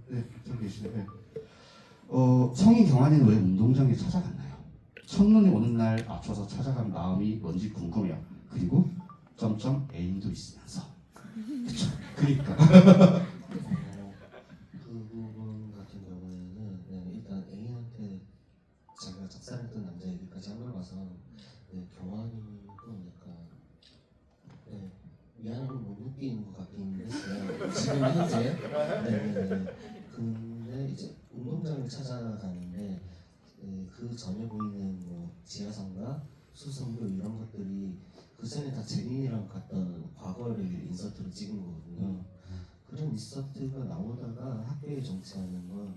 네, 저기 계시네. 네. 성인 경환이는 왜 운동장에 찾아갔나요? 첫눈이 오는 날 맞춰서 찾아간 마음이 뭔지 궁금해요. 그리고 점점 애인도 있으면서. 그쵸? 그니까. 그 부분 같은 경우에는 일단 애인한테 자기가 작살했던 남자 얘기까지 한번 봐서 경환이도 약간 미안함을 못 느끼는 것 같긴 했어요. 지금 현재. 근데 이제 운동장을 찾아가는데 그 전에 보이는 뭐 지하상가, 수성교 이런 것들이 그 전에 다 재민이랑 갔던 과거를 인서트로 찍은 거거든요. 그런 인서트가 나오다가 학교에 정치하는 건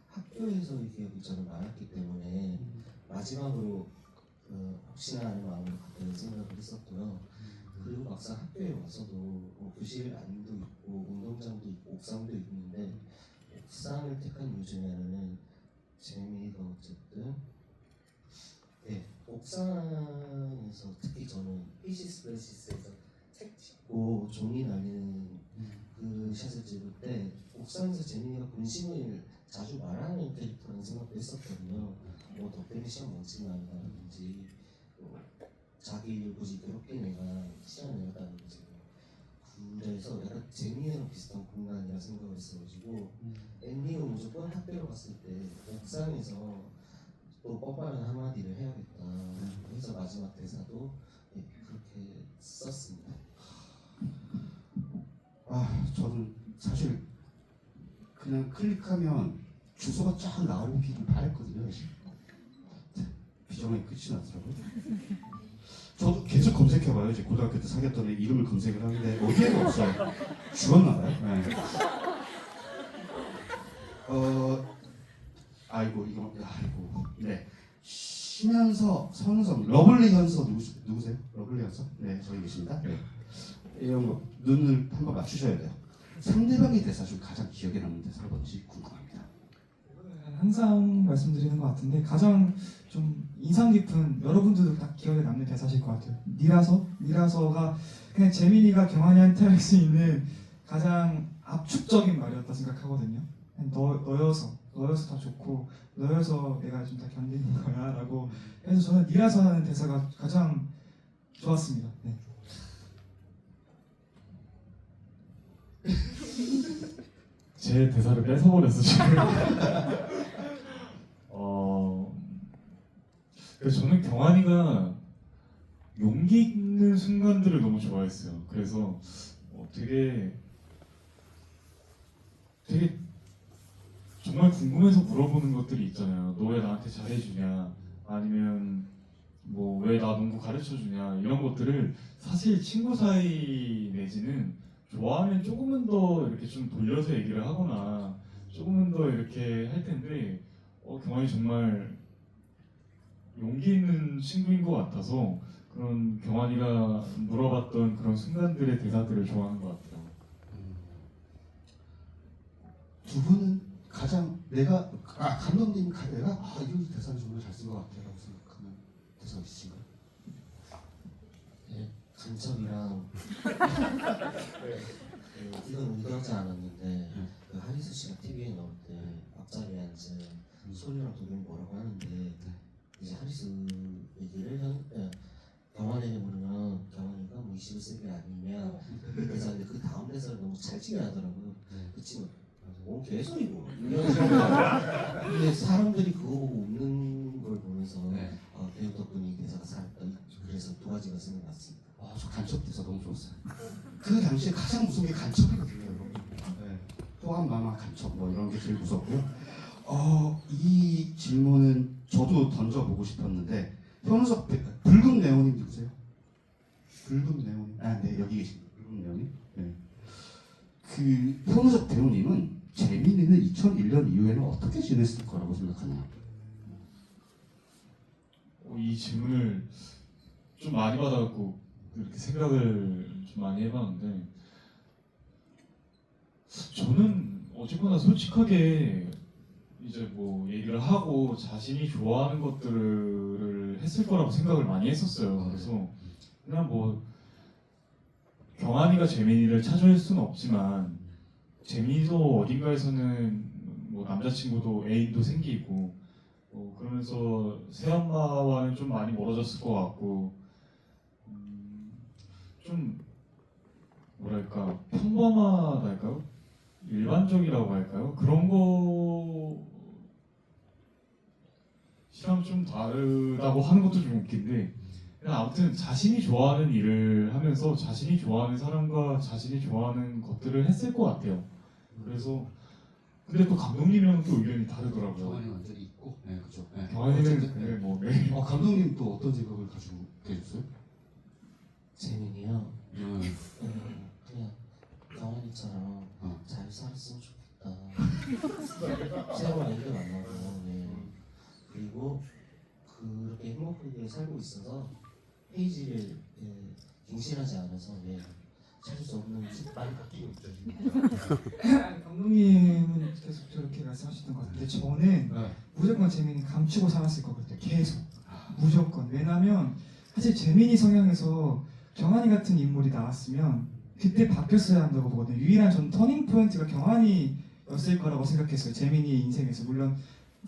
학교에서 이 기억이 저는 많았기 때문에 마지막으로 혹시나 하는 마음으로 갔다는 생각을 했었고요. 그리고 막상 학교에 와서도 뭐 교실 안도 있고 운동장도 있고 옥상도 있는데 옥상을 택한 이유 중에 하나는 재미가 어쨌든 옥상에서 특히 저는 피시스플래시스에서 책 찍고 종이 날리는 그 샷을 찍을 때 옥상에서 재민이가 본심을 자주 말하는 캐릭터라는 생각도 했었거든요. 뭐 덕분에 시험 멈추지 말라든지 자기 일 굳이 괴롭게 내가 시간 내었다든지 그래서 약간 재미랑 비슷한 공간이라 생각을 했어가지고 엔딩은 무조건 학교로 갔을 때 옥상에서 또 뻔뻔한 한마디를 해야겠다 해서 마지막 대사도 그렇게 썼습니다. 저는 사실 그냥 클릭하면 주소가 쫙 나오기를 바랬거든요. 사실. 비정의 끝이 났더라고요. 저도 계속 검색해봐요. 이제 고등학교 때 사귀었던 애 이름을 검색을 하는데 어디에도 없어요. 죽었나봐요. 네. 네. 심현서, 선성, 러블리 현서 누구세요? 러블리 현서? 네, 저기 계십니다. 네. 이런 거 눈을 한번 맞추셔야 돼요. 상대방의 대사 중 가장 기억에 남는 대사가 뭔지 궁금합니다. 항상 말씀드리는 것 같은데 가장 좀 인상 깊은 여러분들도 딱 기억에 남는 대사실 것 같아요. 니라서가 그냥 재민이가 경환이한테 할 수 있는 가장 압축적인 말이었다 생각하거든요. 그냥 너여서 다 좋고 너여서 내가 좀 다 견디는 거야라고 해서 저는 니라서 하는 대사가 가장 좋았습니다. 네. 제 대사를 뺏어버렸어 지금. 그래서 저는 경환이가 용기 있는 순간들을 너무 좋아했어요. 그래서 되게 정말 궁금해서 물어보는 것들이 있잖아요. 너 왜 나한테 잘해주냐? 아니면 뭐 왜 나 농구 가르쳐주냐? 이런 것들을 사실 친구 사이 내지는 좋아하면 조금은 더 이렇게 좀 돌려서 얘기를 하거나 조금은 더 이렇게 할 텐데 경환이 정말 용기 있는 친구인 것 같아서 그런 경환이가 물어봤던 그런 순간들의 대사들을 좋아하는 것 같아요. 두 분은 가장 감독님 내가 이 대사를 정말 잘 쓴 것 같아라고 생각하는 대사 있으신가요? 간첩이랑 이건 의도하지 않았는데 그 하리수 씨가 TV에 나올 때 앞자리에 앉은 소리랑 도겸이 뭐라고 하는데 이제 하리수 얘기를 경환에게 물으면 경환이가 뭐 21세기 아니냐 그 대사인데 그 다음 대사를 너무 찰지게 하더라고요. 그치 뭐 개소리고 근데 사람들이 그거 보고 웃는 걸 보면서 네. 배우 덕분에 이 대사가 살았다 그래서 두 가지가 생각났습니다. 저 간첩 대사 너무 좋았어요. 그 당시에 가장 무서운 게 간첩이거든요, 여러분. 네. 또한 마마 간첩 뭐 이런 게 제일 무섭고요. 이 질문은 저도 던져보고 싶었는데 현우석 붉은 네오님 누구세요? 붉은 네오님. 네 여기 계십니다. 붉은 네오님. 네. 그 현우석 배우님은 재민이는 2001년 이후에는 어떻게 지냈을 거라고 생각하나요? 이 질문을 좀 많이 받아갖고 이렇게 생각을 좀 많이 해봤는데 저는 어쨌거나 솔직하게 이제 뭐 얘기를 하고 자신이 좋아하는 것들을 했을 거라고 생각을 많이 했었어요. 그래서 그냥 뭐 경환이가 재민이를 찾아올 수는 없지만 재민이도 어딘가에서는 뭐 남자친구도 애인도 생기고 그러면서 새엄마와는 좀 많이 멀어졌을 것 같고 좀 뭐랄까 평범하달까요? 일반적이라고 할까요? 그런 거랑 좀 다르다고 하는 것도 좀 웃긴데 그냥 아무튼 자신이 좋아하는 일을 하면서 자신이 좋아하는 사람과 자신이 좋아하는 것들을 했을 것 같아요. 그래서 근데 또 감독님이랑 또 의견이 다르더라고요. 경환이 완전히 있고, 네 그죠. 네. 경환이는 어쨌든, 네, 뭐 네. 감독님 또 어떤 생각을 가지고 계셨어요? 재민이요. 네. 그냥 경환이처럼 잘 살았으면 좋겠다. 새로운 애들 만나고 네. 그리고 그렇게 행복하게 살고 있어서 페이지를 갱신하지 않아서 찾을 수 없는 많이 바뀌고 있죠 지금. 감독님은 계속 저렇게 말씀하셨던 것 같은데 저는 네. 무조건 재민이 감추고 살았을 것 같아요. 계속 무조건. 왜냐면 사실 재민이 성향에서 경환이 같은 인물이 나왔으면 그때 바뀌었어야 한다고 보거든요. 유일한 전 터닝 포인트가 경환이였을 거라고 생각했어요. 재민이의 인생에서. 물론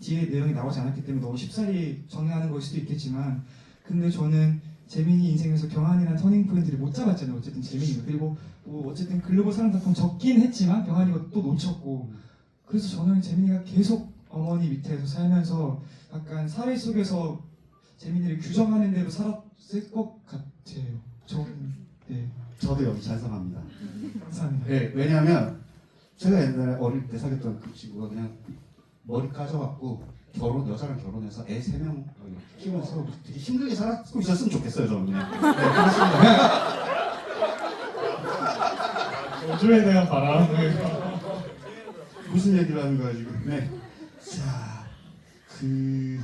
뒤에 내용이 나오지 않았기 때문에 너무 쉽사리 정리하는 걸 수도 있겠지만 근데 저는 재민이 인생에서 경환이란 터닝 포인트를 못 잡았잖아요. 어쨌든 재민이가. 그리고 뭐 어쨌든 글로벌 사랑 작품 적긴 했지만 경환이가 또 놓쳤고 그래서 저는 재민이가 계속 어머니 밑에서 살면서 약간 사회 속에서 재민이를 규정하는 대로 살았을 것 같아요. 저는 네 저도 여기 찬성합니다. 감사합니다. 네, 왜냐하면 제가 옛날에 어릴 때 사귀었던 그 친구가 그냥 머리 까져갖고 여자랑 결혼해서 애 3명 키우면서 되게 힘들게 살고 있었으면 좋겠어요, 저는 그냥. 네, 그렇습니다. 우주에 대한 바람을 무슨 얘기를 하는 거야 지금? 네. 자, 그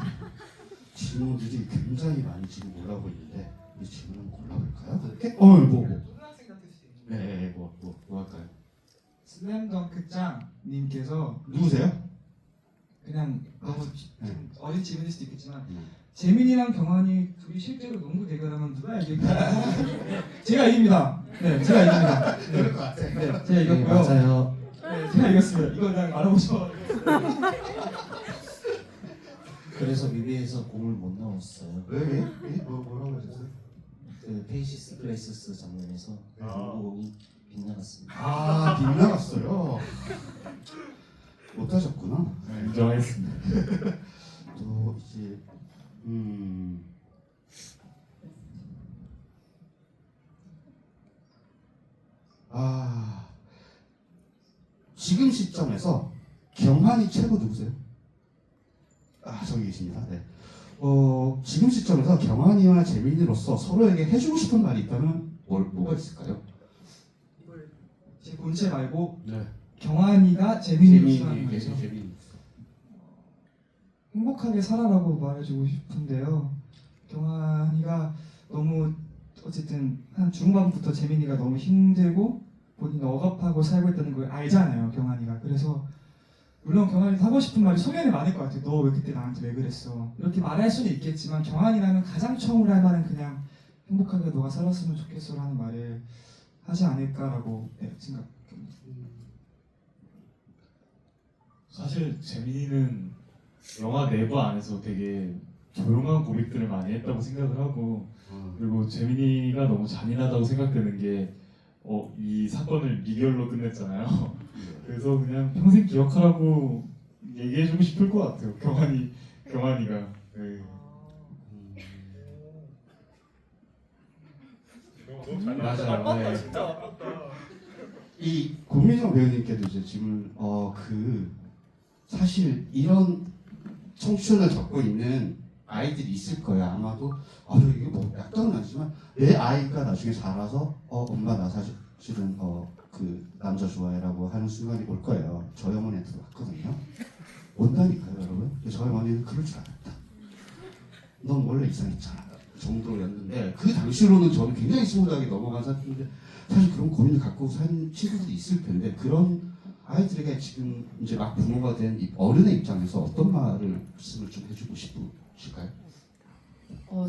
질문들이 굉장히 많이 지금 올라오고 있는데 이 질문 골라볼까요? 이렇게? 뭐. 초등학생 같을 수도 있는. 네, 뭐 할까요? 슬램덩크짱 님께서 누구세요? 그냥 너무 네. 좀 어린 질문일 수도 있겠지만 네. 재민이랑 경환이 둘이 실제로 농구 대결하면 누가 이길까요? 제가 이깁니다. 네, 제가 이깁니다. 네, 그럴 것 같아. 네, 제가 이겼고요. 맞아요. 네, 제가 이겼습니다. 이거 그냥 알아보죠. 그래서 뮤비에서 공을 못 넣었어요. 왜? 뭐라고 하셨어요? 그 페이시스 플레이스스 장면에서 공이 빗나갔습니다. 빗나갔어요. 못하셨구나. 인정하겠습니다. 또 이제 지금 시점에서 경환이 최고 누구세요? 저기 계십니다. 네. 지금 시점에서 경환이와 재민이로서 서로에게 해주고 싶은 말이 있다면 뭐가 있을까요? 제 본체 말고 네. 경환이가 재민이로서 하는 거죠. 재민이. 행복하게 살아라고 말해주고 싶은데요. 경환이가 너무 어쨌든 한 중반부터 재민이가 너무 힘들고 본인이 억압하고 살고 있다는 걸 알잖아요. 경환이가. 그래서 물론 경환이 하고 싶은 말이 소면에 많을 것 같아요. 너 왜 그때 나한테 왜 그랬어? 이렇게 말할 수는 있겠지만 경환이라면 가장 처음으로 할 말은 그냥 행복하게 너가 살았으면 좋겠어라는 말을 하지 않을까라고 생각합니다. 사실 재민이는 영화 내부 안에서 되게 조용한 고백들을 많이 했다고 생각을 하고 그리고 재민이가 너무 잔인하다고 생각되는 게 이 사건을 미결로 끝냈잖아요. 그래서 그냥 평생 기억하라고 얘기해주고 싶을 것 같아요. 경환이가. 네. 맞아요. 네. 이 고민정 배우님께도 이제 질문, 사실 이런 청춘을 겪고 있는 아이들이 있을 거예요. 아마도 이게 뭐 약간은 아니지만 내 아이가 나중에 자라서 엄마 나 사실은 그 남자 좋아해라고 하는 순간이 올 거예요. 저희 어머니한테도 왔거든요. 온다니까요, 여러분. 저희 어머니는 그럴 줄 알았다. 넌 원래 이상했잖아. 그 정도였는데 그 당시로는 저는 굉장히 스무드하게 넘어간 상태인데 사실 그런 고민을 갖고 사는 친구들이 있을 텐데 그런 아이들에게 지금 이제 막 부모가 된 이 어른의 입장에서 어떤 말씀을 좀 해주고 싶으실까요?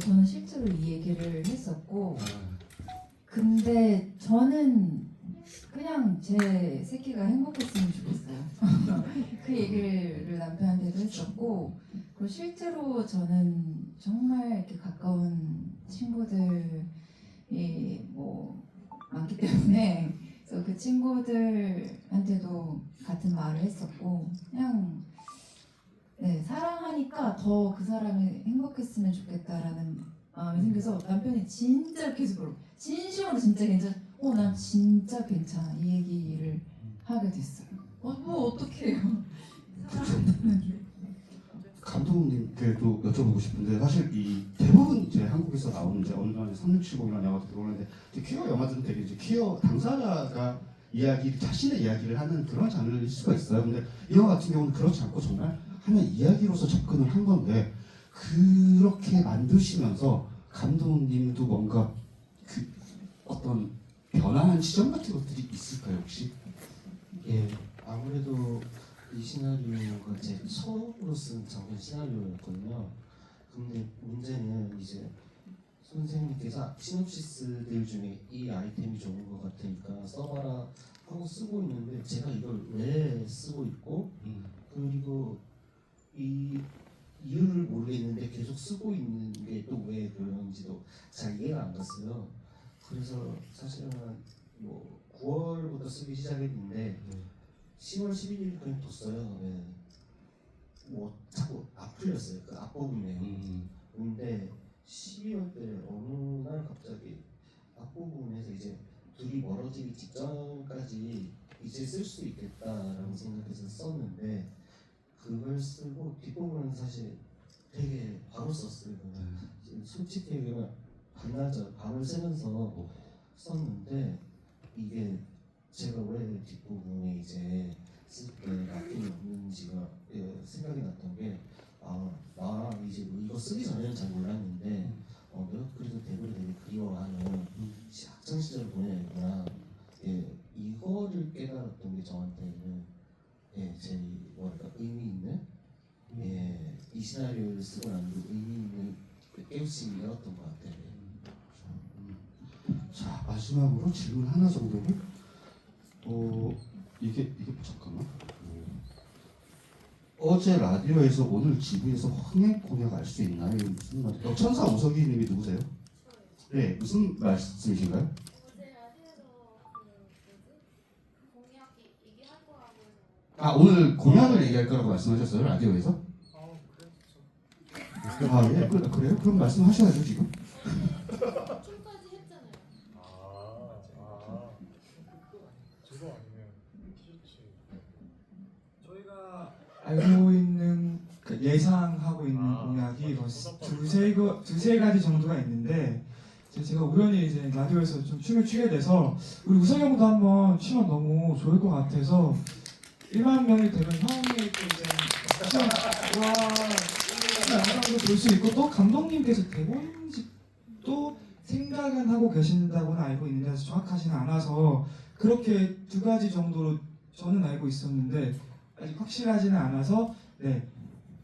저는 실제로 이 얘기를 했었고, 근데 저는 그냥 제 새끼가 행복했으면 좋겠어요. 그 얘기를 남편한테도 했었고, 그리고 실제로 저는 정말 이렇게 가까운 친구들이 뭐 많기 때문에 그래서 그 친구들한테도 같은 말을 했었고, 그냥 네, 사랑하니까 더 그 사람이 행복했으면 좋겠다라는 마음이 생겨서 남편이 진짜 계속 물어, 진심으로 진짜 괜찮아, 난 진짜 괜찮아, 이 얘기를 하게 됐어요. 뭐 어떡해요. 사랑한다는데. 감독님께도 여쭤보고 싶은데 사실 이 대부분 이제 한국에서 나오는 이제 어느 날 3670이라는 영화도 들어오는데 퀴어 영화들은 되게 이제 퀴어 당사자가 자신의 이야기를 하는 그런 장르일 수가 있어요. 근데 이 영화 같은 경우는 그렇지 않고 정말 하나의 이야기로서 접근을 한 건데 그렇게 만드시면서 감독님도 뭔가 그 어떤 변화한 지점 같은 것들이 있을까요 혹시? 예, 아무래도 이 시나리오가 제 처음으로 쓴 장편 시나리오였거든요. 근데 문제는 이제 선생님께서 시놉시스들 중에 이 아이템이 좋은 것 같으니까 써봐라 하고 쓰고 있는데 제가 이걸 왜 쓰고 있고 그리고 이 이유를 모르겠는데 계속 쓰고 있는 게 또 왜 그런지도 잘 이해가 안 갔어요. 그래서 사실은 뭐 9월부터 쓰기 시작했는데 10월 11일 그냥 뒀어요. 네. 뭐 자꾸 안 풀렸어요. 그 앞부분이에요. 근데 12월 때 어느 날 갑자기 앞부분에서 이제 둘이 멀어지기 직전까지 이제 쓸 수 있겠다라고 생각해서 썼는데 그걸 쓰고 뒷부분은 사실 되게 바로 썼어요. 솔직히 얘기하면 반나절 밤을 새면서 썼는데 이게 제가 왜 뒷부분에 이제 쓸 때 막힘이 없는지가 생각이 났던 게 나 이제 이거 쓰기 전에는 잘 몰랐는데 내가 그래도 대구를 되게 그리워하는 학창 시절을 보내는구나. 이거를 깨달았던 게 저한테는 제일 뭐랄까 의미 있는 이 시나리오를 쓰고 난 뒤 의미 있는 깨우침이었던 것 같아요. 자 마지막으로 질문 하나 정도를 이게 잠깐만. 어제 라디오에서 오늘 GV에서 흥행 공약 알 수 있나요? 이게 무슨 말이에요? 천사 우석이님이 누구세요? 네, 무슨 말씀이신가요? 어제 라디오에서 공약 얘기할 거라고. 오늘 공약을 얘기할 거라고 말씀하셨어요 라디오에서? 예, 그래요? 그럼 말씀하셔야죠 지금. 춤까지 했잖아요. 저거 아니면 티셔츠. 저희가 알고 있는 예상하고 있는 공약이 두세 가지 정도가 있는데 제가 우연히 이제 라디오에서 좀 춤을 추게 돼서 우리 우석이 형도 한번 추면 너무 좋을 것 같아서 1만 명이 되면 형이 또 이제 와 영상도 볼 수 있고 또 감독님께서 대본집도 생각은 하고 계신다고는 알고 있는데 정확하지는 않아서 그렇게 두 가지 정도로 저는 알고 있었는데 아직 확실하지는 않아서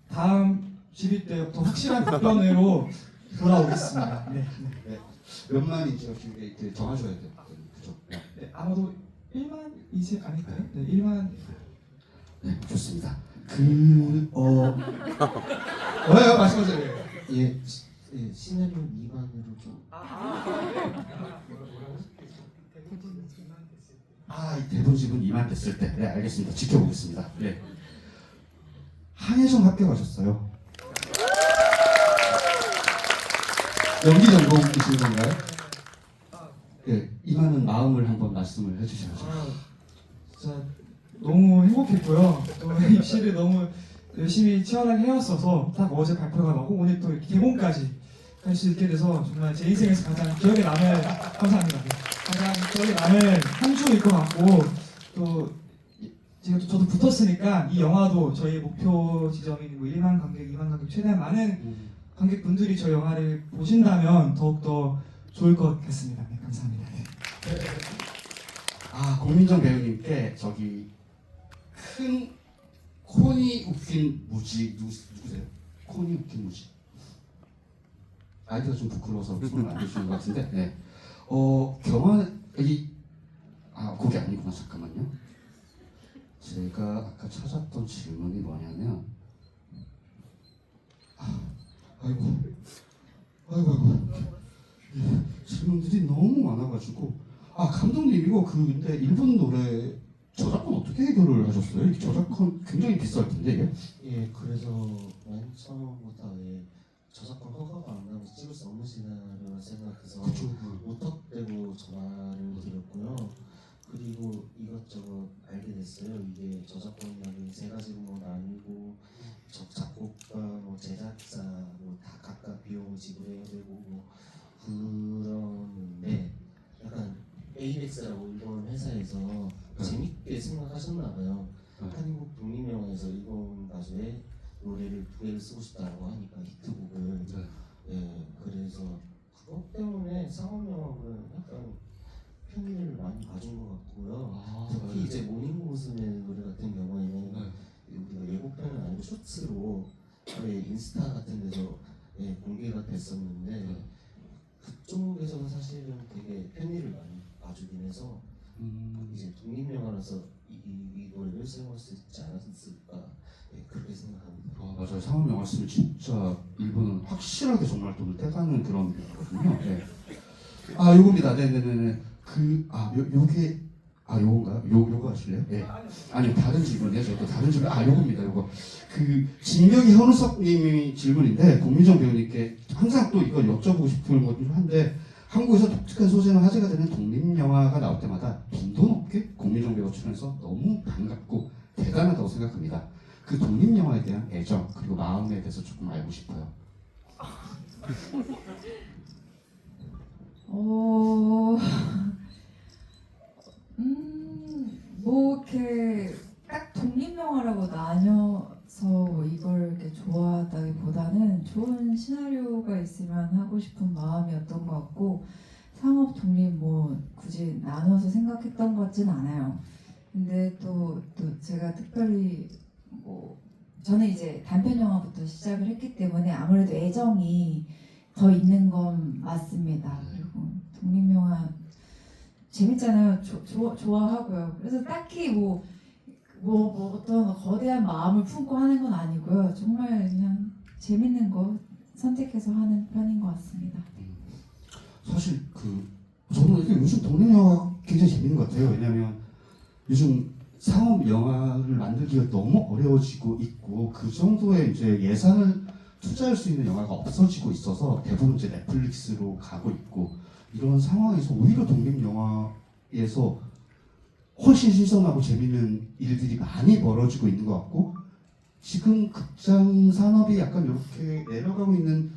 다음 GV 때 더 확실한 답변으로 돌아오겠습니다. 몇만인지가 이렇게 정하셔야 돼요. 그죠? 아마도 1만 이제 아닐까요? 1만. 네, 좋습니다. 왜요? 말씀하세요. 시나리오 미만으로 좀 이 대본집은 이만됐을 때. 네, 알겠습니다. 지켜보겠습니다. 네. 한예종 합격하셨어요. 연기 전공이신 건가요? 네, 임하는 마음을 한번 말씀을 해주셔야죠. 진짜 너무 행복했고요. 또 입시를 너무 열심히 치열하게 해왔어서 딱 어제 발표가 나고 오늘 또 이렇게 개봉까지 할 수 있게 돼서 정말 제 인생에서 가장 기억에 남을 감사합니다. 가장 기억에 남을 한 주일 것 같고 또 제가 또 저도 붙었으니까 이 영화도 저희 목표 지점인 뭐 1만 관객, 2만 관객 최대한 많은 관객분들이 저 영화를 보신다면 더욱더 좋을 것 같습니다. 네, 감사합니다. 네. 고민정 배우님께 저기 큰 콘이 웃긴 무지 누구세요? 콘이 웃긴 무지. 아이디가 좀 부끄러워서 손을 안 대주는 것 같은데. 네. 경환 그게 아니구나. 잠깐만요. 제가 아까 찾았던 질문이 뭐냐면 아이고 질문들이 너무 많아가지고 감독님 이거 근데 일본 노래 저작권 어떻게 해결을 하셨어요? 이 저작권 굉장히 비쌀 텐데 이게? 예, 그래서 맨 처음부터 저작권 허가가 안 나면 찍을 수 없는 시나리오라 생각해서 무턱대고 전화를 드렸고요. 그리고 이것저것 알게 됐어요. 이게 저작권이라는 세 가지는 아니고 작곡가, 뭐 제작자, 뭐 다 각각 비용을 지불해야 되고 뭐 그런데 약간 에이벡스라고 일본 회사에서 재밌게 생각하셨나 봐요. 한국 독립영화에서 일본 가수의 노래를 두 개를 쓰고 싶다고 하니까 히트곡을 예, 그래서 그것 때문에 상업영화는 약간 편의를 많이 봐준 것 같고요. 특히 이제 모닝무스의 노래 같은 경우에는 우리가 예고편은 아니고 쇼츠로 인스타 같은 데서 공개가 됐었는데 그쪽에서는 사실은 되게 편의를 많이 봐주긴 해서 이제 독립영화라서 이 노래를 사용할 수 있지 않았을까 그렇게 생각합니다. 맞아요. 상업 영화 쓰면 진짜 일본은 확실하게 정말 돈을 떼가는 그런 거거든요. 네. 요겁니다. 네네네네. 요게 요건가요? 요거 하실래요? 예. 아니 다른 질문이에요. 저도 다른 질문. 요겁니다. 요거. 진명이 현우석님이 질문인데 고민정 배우님께 항상 또 이걸 여쭤보고 싶은 것도 한데 한국에서 독특한 소재나 화제가 되는 독립 영화가 나올 때마다 빈도 높게 고민정 배우가 출연해서 너무 반갑고 대단하다고 생각합니다. 그 독립 영화에 대한 애정 그리고 마음에 대해서 조금 알고 싶어요. 뭐 이렇게 딱 독립 영화라고 나뉘어서 이걸 이렇게 좋아하다기보다는 좋은 시나리오가 있으면 하고 싶은 마음이었던 것 같고 상업 독립 뭐 굳이 나눠서 생각했던 것 같진 않아요. 근데 또 제가 특별히 뭐 저는 이제 단편 영화부터 시작을 했기 때문에 아무래도 애정이 더 있는 건 맞습니다. 그리고 독립 영화 재밌잖아요. 좋아하고요. 그래서 딱히 뭐 어떤 거대한 마음을 품고 하는 건 아니고요. 정말 그냥 재밌는 거 선택해서 하는 편인 것 같습니다. 사실 저는 이렇게 요즘 독립 영화 굉장히 재밌는 것 같아요. 왜냐하면 요즘 상업 영화를 만들기가 너무 어려워지고 있고 그 정도의 이제 예산을 투자할 수 있는 영화가 없어지고 있어서 대부분 이제 넷플릭스로 가고 있고 이런 상황에서 오히려 독립 영화에서 훨씬 신선하고 재밌는 일들이 많이 벌어지고 있는 것 같고 지금 극장 산업이 약간 이렇게 내려가고 있는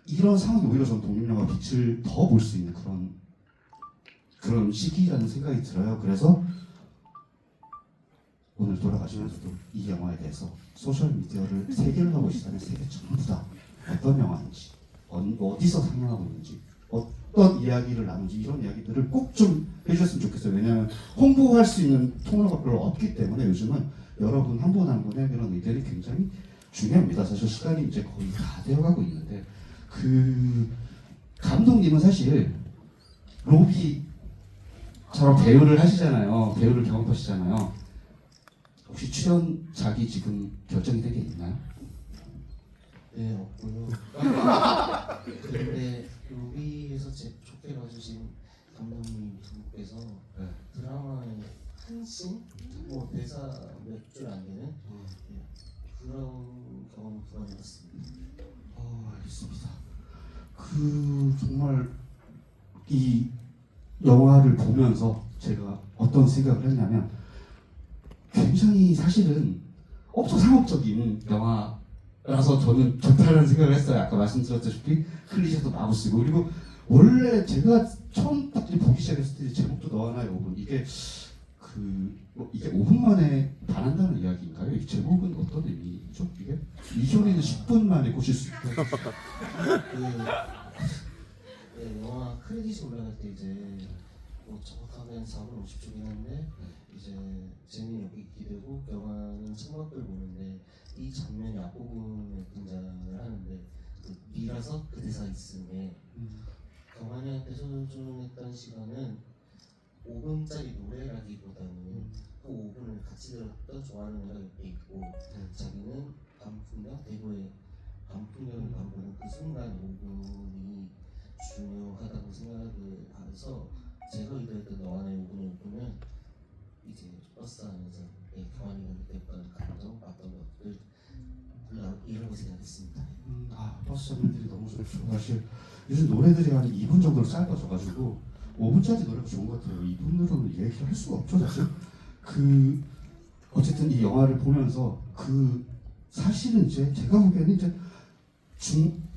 이런 상황이 오히려 전 독립 영화 빛을 더 볼 수 있는 그런 시기라는 생각이 들어요. 그래서 오늘 돌아가시면서도 이 영화에 대해서 소셜 미디어를 세 개를 하고 있다면 세 개 전부 다 어떤 영화인지 어디서 상영하고 있는지 어떤 이야기를 나누는지 이런 이야기들을 꼭 좀 해주셨으면 좋겠어요. 왜냐하면 홍보할 수 있는 통로가 별로 없기 때문에 요즘은 여러분 한 분 한 분의 그런 의견이 굉장히 중요합니다. 사실 시간이 이제 거의 다 되어가고 있는데 감독님은 사실 로비처럼 배우를 하시잖아요. 배우를 경험하시잖아요. 혹시 출연작이 지금 결정이 된 게 있나요? 네, 없고요. 근데 로비에서 좋게 봐주신 감독님 두 분께서 드라마 경험을 부담해봤습니다. 알겠습니다. 정말 이 영화를 보면서 제가 어떤 생각을 했냐면 굉장히 사실은 엄청 상업적인 영화라서 저는 좋다는 생각을 했어요. 아까 말씀드렸다시피 클리셰도 마구 쓰고 그리고 원래 제가 처음 딱 보기 시작했을 때 제목도 너와 나의 5분 이게 이게 5분 만에 반한다는 이야기인가요? 이 제목은 어떤 의미죠? 이게 이효리는 10분 만에 고칠 수 있다. 영화 크레딧이 올라갈 때 이제 뭐 정확하게는 4분 50초긴 한데 이제 재미 여기 기대고 영화는 청각을 보는데 이 장면이 앞부분에 등장을 하는데 미라서 그 대사 있음에 경환이한테 소중했던 시간은 5분짜리 노래라기보다는 그 5분을 같이 들었던 좋아하는 노래가 옆에 있고 자기는 밤풍경 대구의 밤풍경을 밤보는 그 순간 5분이 중요하다고 생각을 해서 제가 의도했던 너와 나의 5분은 이제 버스 안에서 경환이가 느꼈던 감정, 봤던 것들 이라고 생각했습니다. 버스 장면들이 너무 좋죠. 사실 요즘 노래들이 한 2분 정도로 짧아져가지고 5분짜리 노래가 좋은 것 같아요. 2분으로는 얘기를 할 수가 없죠, 사실. 어쨌든 이 영화를 보면서 사실은 이제 제가 보기에는 이제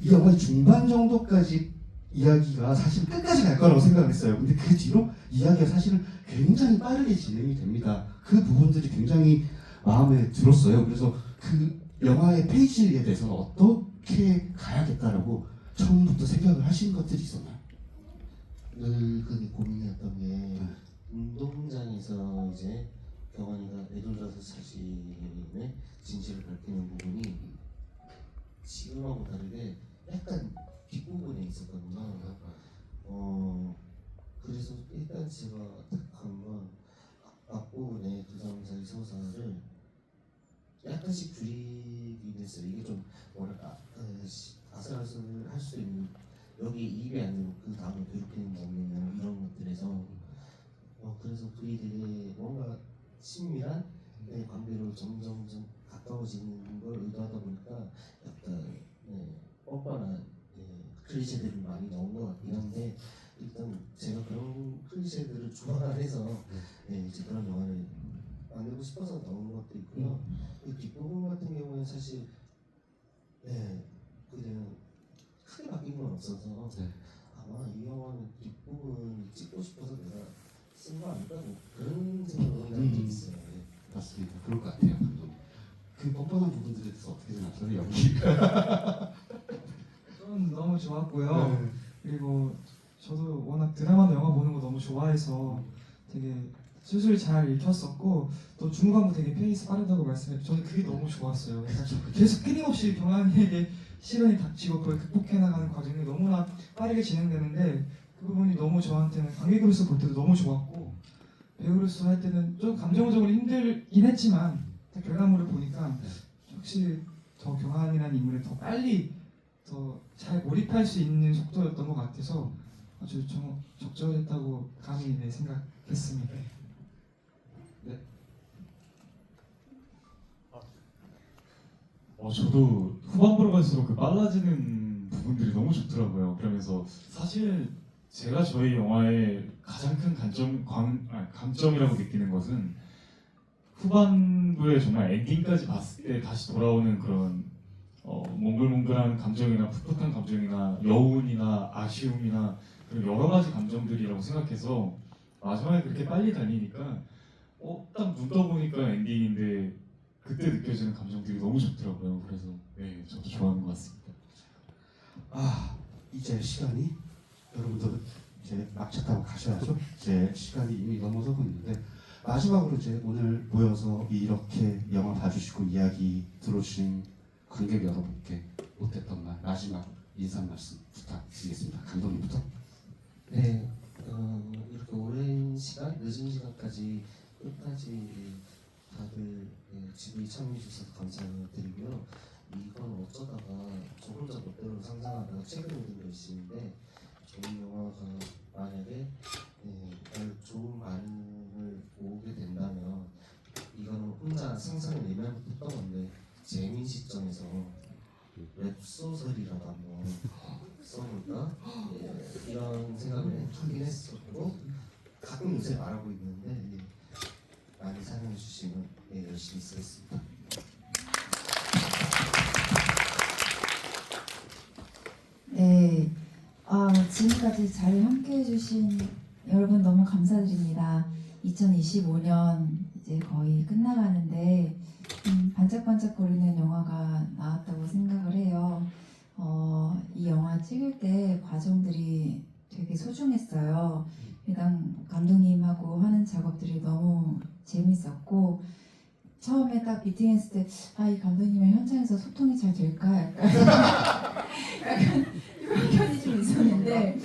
이 영화의 중반 정도까지 이야기가 사실 끝까지 갈 거라고 생각을 했어요. 근데 그 뒤로 이야기가 사실은 굉장히 빠르게 진행이 됩니다. 그 부분들이 굉장히 마음에 들었어요. 그래서 그 영화의 페이지에 대해서는 어떻게 가야겠다라고 처음부터 생각을 하신 것들이 있었나요? 늘 그게 고민이었던 게 운동장에서 이제 경환이가 애돌려서 자신의 진실을 밝히는 부분이 지금하고 다르게 약간 뒷부분에 있었거든요. 그래서 일단 제가 한번 앞부분에 두 사람 사이 서사를 약간씩 줄이긴 했어요. 이게 좀 뭐랄까 아슬아슬 할 수 있는 여기 입이 아니고 그 다음에 괴롭히는 장면 이런 것들에서 그래서 둘이 되게 뭔가 친밀한 관계로 점점 가까워지는 걸 의도하다 보니까 약간 뻔뻔한 클리셰들을 많이 넣은 것 같긴 한데 일단 제가 그런 클리셰들을 좋아해서 이제 그런 영화를 만들고 싶어서 넣은 것도 있고요. 이 뒷부분 같은 경우는 사실 그냥 크게 바뀐 건 없어서 아마 이 영화는 뒷부분 찍고 싶어서 내가 쓴 거 아닐까 뭐 그런 생각을 한 적이 있어요. 맞습니다. 그럴 것 같아요. 그 뻔뻔한 부분들에 대해서 어떻게 생각하세요? 연기. 저는 너무 좋았고요. 그리고 저도 워낙 드라마나 영화 보는 거 너무 좋아해서 되게 술술 잘 읽혔었고 또 중간부 되게 페이스 빠르다고 말씀해 저는 그게 너무 좋았어요. 계속 끊임없이 경환이에게 시련이 닥치고 그걸 극복해 나가는 과정이 너무나 빠르게 진행되는데 그 부분이 너무 저한테는 관객으로서 볼 때도 너무 좋았고 배우로서 할 때는 좀 감정적으로 힘들긴 했지만 결과물을 보니까 확실히 더 경환이라는 인물에 더 빨리 더 잘 몰입할 수 있는 속도였던 것 같아서 아주 적절했다고 감히 생각했습니다. 저도 후반부로 갈수록 그 빨라지는 부분들이 너무 좋더라고요. 그러면서 사실 제가 저희 영화의 가장 큰 강점이라고 느끼는 것은 후반부에 정말 엔딩까지 봤을 때 다시 돌아오는 그런 몽글몽글한 감정이나 풋풋한 감정이나 여운이나 아쉬움이나 그런 여러 가지 감정들이라고 생각해서 마지막에 그렇게 빨리 달리니까 딱 눈 떠보니까 엔딩인데 그때 느껴지는 감정들이 너무 좋더라고요. 그래서 저도 좋아하는 것 같습니다. 이제 시간이 여러분들 이제 막차 타고 가셔야죠. 이제 시간이 이미 넘어서고 있는데 마지막으로 이제 오늘 모여서 이렇게 영화 봐주시고 이야기 들어주신 관객 여러분께 못했던 말 마지막 인사 말씀 부탁드리겠습니다. 감독님부터. 네, 이렇게 오랜 시간, 늦은 시간까지 끝까지 다들 지구에 참여해 주셔서 감사드리고요. 이건 어쩌다가 저 혼자 멋대로 상상하다가 최근에 든 결심인데 저희 영화가 만약에 좋은 반응을 오게 된다면 이거는 혼자 상상을 내면부터 했던 건데 재민 시점에서 하긴 했었고 가끔 요새 말하고 있는데 많이 사랑해 주시면 열심히 쓰겠습니다. 네, 지금까지 잘 함께해 주신 여러분 너무 감사드립니다. 2025년 이제 거의 끝나가는데 반짝반짝거리는 영화가 나왔다고 생각을 해요. 이 영화 찍을 때 과정들이 되게 소중했어요. 일단 감독님하고 하는 작업들이 너무 재밌었고 처음에 딱 미팅했을 때 이 감독님의 현장에서 소통이 잘 될까? 약간 이런 편이 좀 있었는데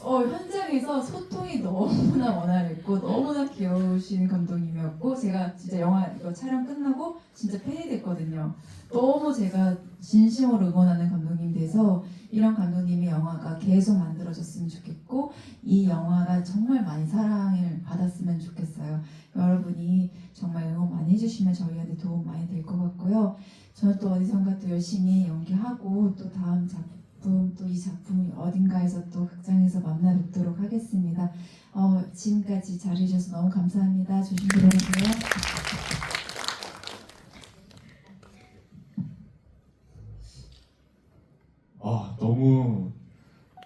현장에서 소통이 너무나 원활했고 너무나 귀여우신 감독님이었고 제가 진짜 영화 이거 촬영 끝나고 진짜 팬이 됐거든요. 너무 제가 진심으로 응원하는 감독님 돼서 이런 감독님의 영화가 계속 만들어졌으면 좋겠고 이 영화가 정말 많이 사랑을 받았으면 좋겠어요. 여러분이 정말 응원 많이 해주시면 저희한테 도움 많이 될 것 같고요. 저는 또 어디선가 또 열심히 연기하고 또 다음 작품 또 이 작품이 어딘가에서 또 극장에서 만나 뵙도록 하겠습니다. 지금까지 잘해주셔서 너무 감사합니다. 조심 들어오세요. 너무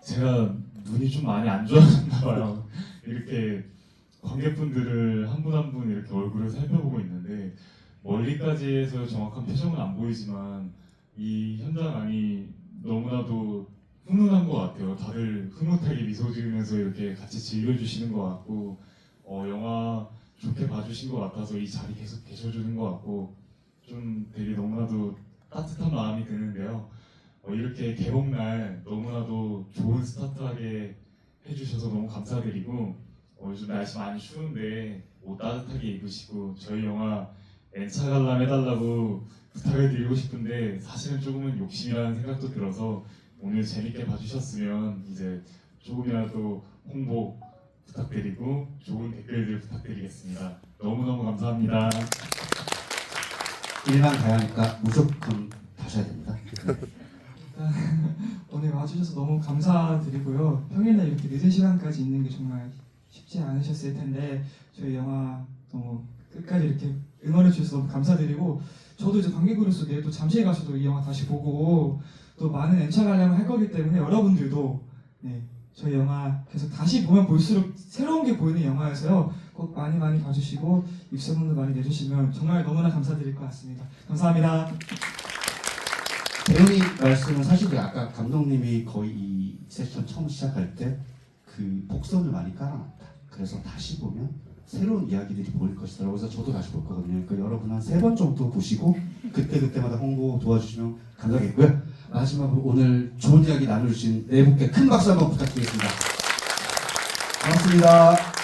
제가 눈이 좀 많이 안 좋아졌나 봐요. 이렇게 관객분들을 한 분 한 분 이렇게 얼굴을 살펴보고 있는데 멀리까지 해서 정확한 표정은 안 보이지만 이 현장 안이 너무나도 훈훈한 것 같아요. 다들 흐뭇하게 미소 지으면서 이렇게 같이 즐겨주시는 것 같고 영화 좋게 봐주신 것 같아서 이 자리 계속 계셔주는 것 같고 좀 되게 너무나도 따뜻한 마음이 드는데요. 이렇게 개봉날 너무나도 좋은 스타트하게 해주셔서 너무 감사드리고 요즘 날씨 많이 추운데 옷 따뜻하게 입으시고 저희 영화 N차 관람 해달라고 부탁을 드리고 싶은데 사실은 조금은 욕심이라는 생각도 들어서 오늘 재밌게 봐주셨으면 이제 조금이라도 홍보 부탁드리고 좋은 댓글들 부탁드리겠습니다. 너무너무 감사합니다. 일만 가야 하니까 무조건 가셔야 됩니다. 오늘 와주셔서 너무 감사드리고요. 평일날 이렇게 늦은 시간까지 있는 게 정말 쉽지 않으셨을 텐데 저희 영화 너무 끝까지 이렇게 응원해 주셔서 너무 감사드리고 저도 이제 관객으로서 내일 또 잠실에 가서도 이 영화 다시 보고 또 많은 N차 관람을 할 거기 때문에 여러분들도 저희 영화 계속 다시 보면 볼수록 새로운 게 보이는 영화여서요. 꼭 많이 봐주시고 입소문도 많이 내주시면 정말 너무나 감사드릴 것 같습니다. 감사합니다. 배우님 말씀은 사실 아까 감독님이 거의 이 세션 처음 시작할 때 그 복선을 많이 깔아놨다. 그래서 다시 보면 새로운 이야기들이 보일 것이더라고요. 그래서 저도 다시 볼 거거든요. 그러니까 여러분 한 3번 정도 보시고 그때마다 홍보 도와주시면 감사하겠고요. 마지막으로 오늘 좋은 이야기 나눠주신 네 분께 큰 박수 한번 부탁드리겠습니다. 고맙습니다.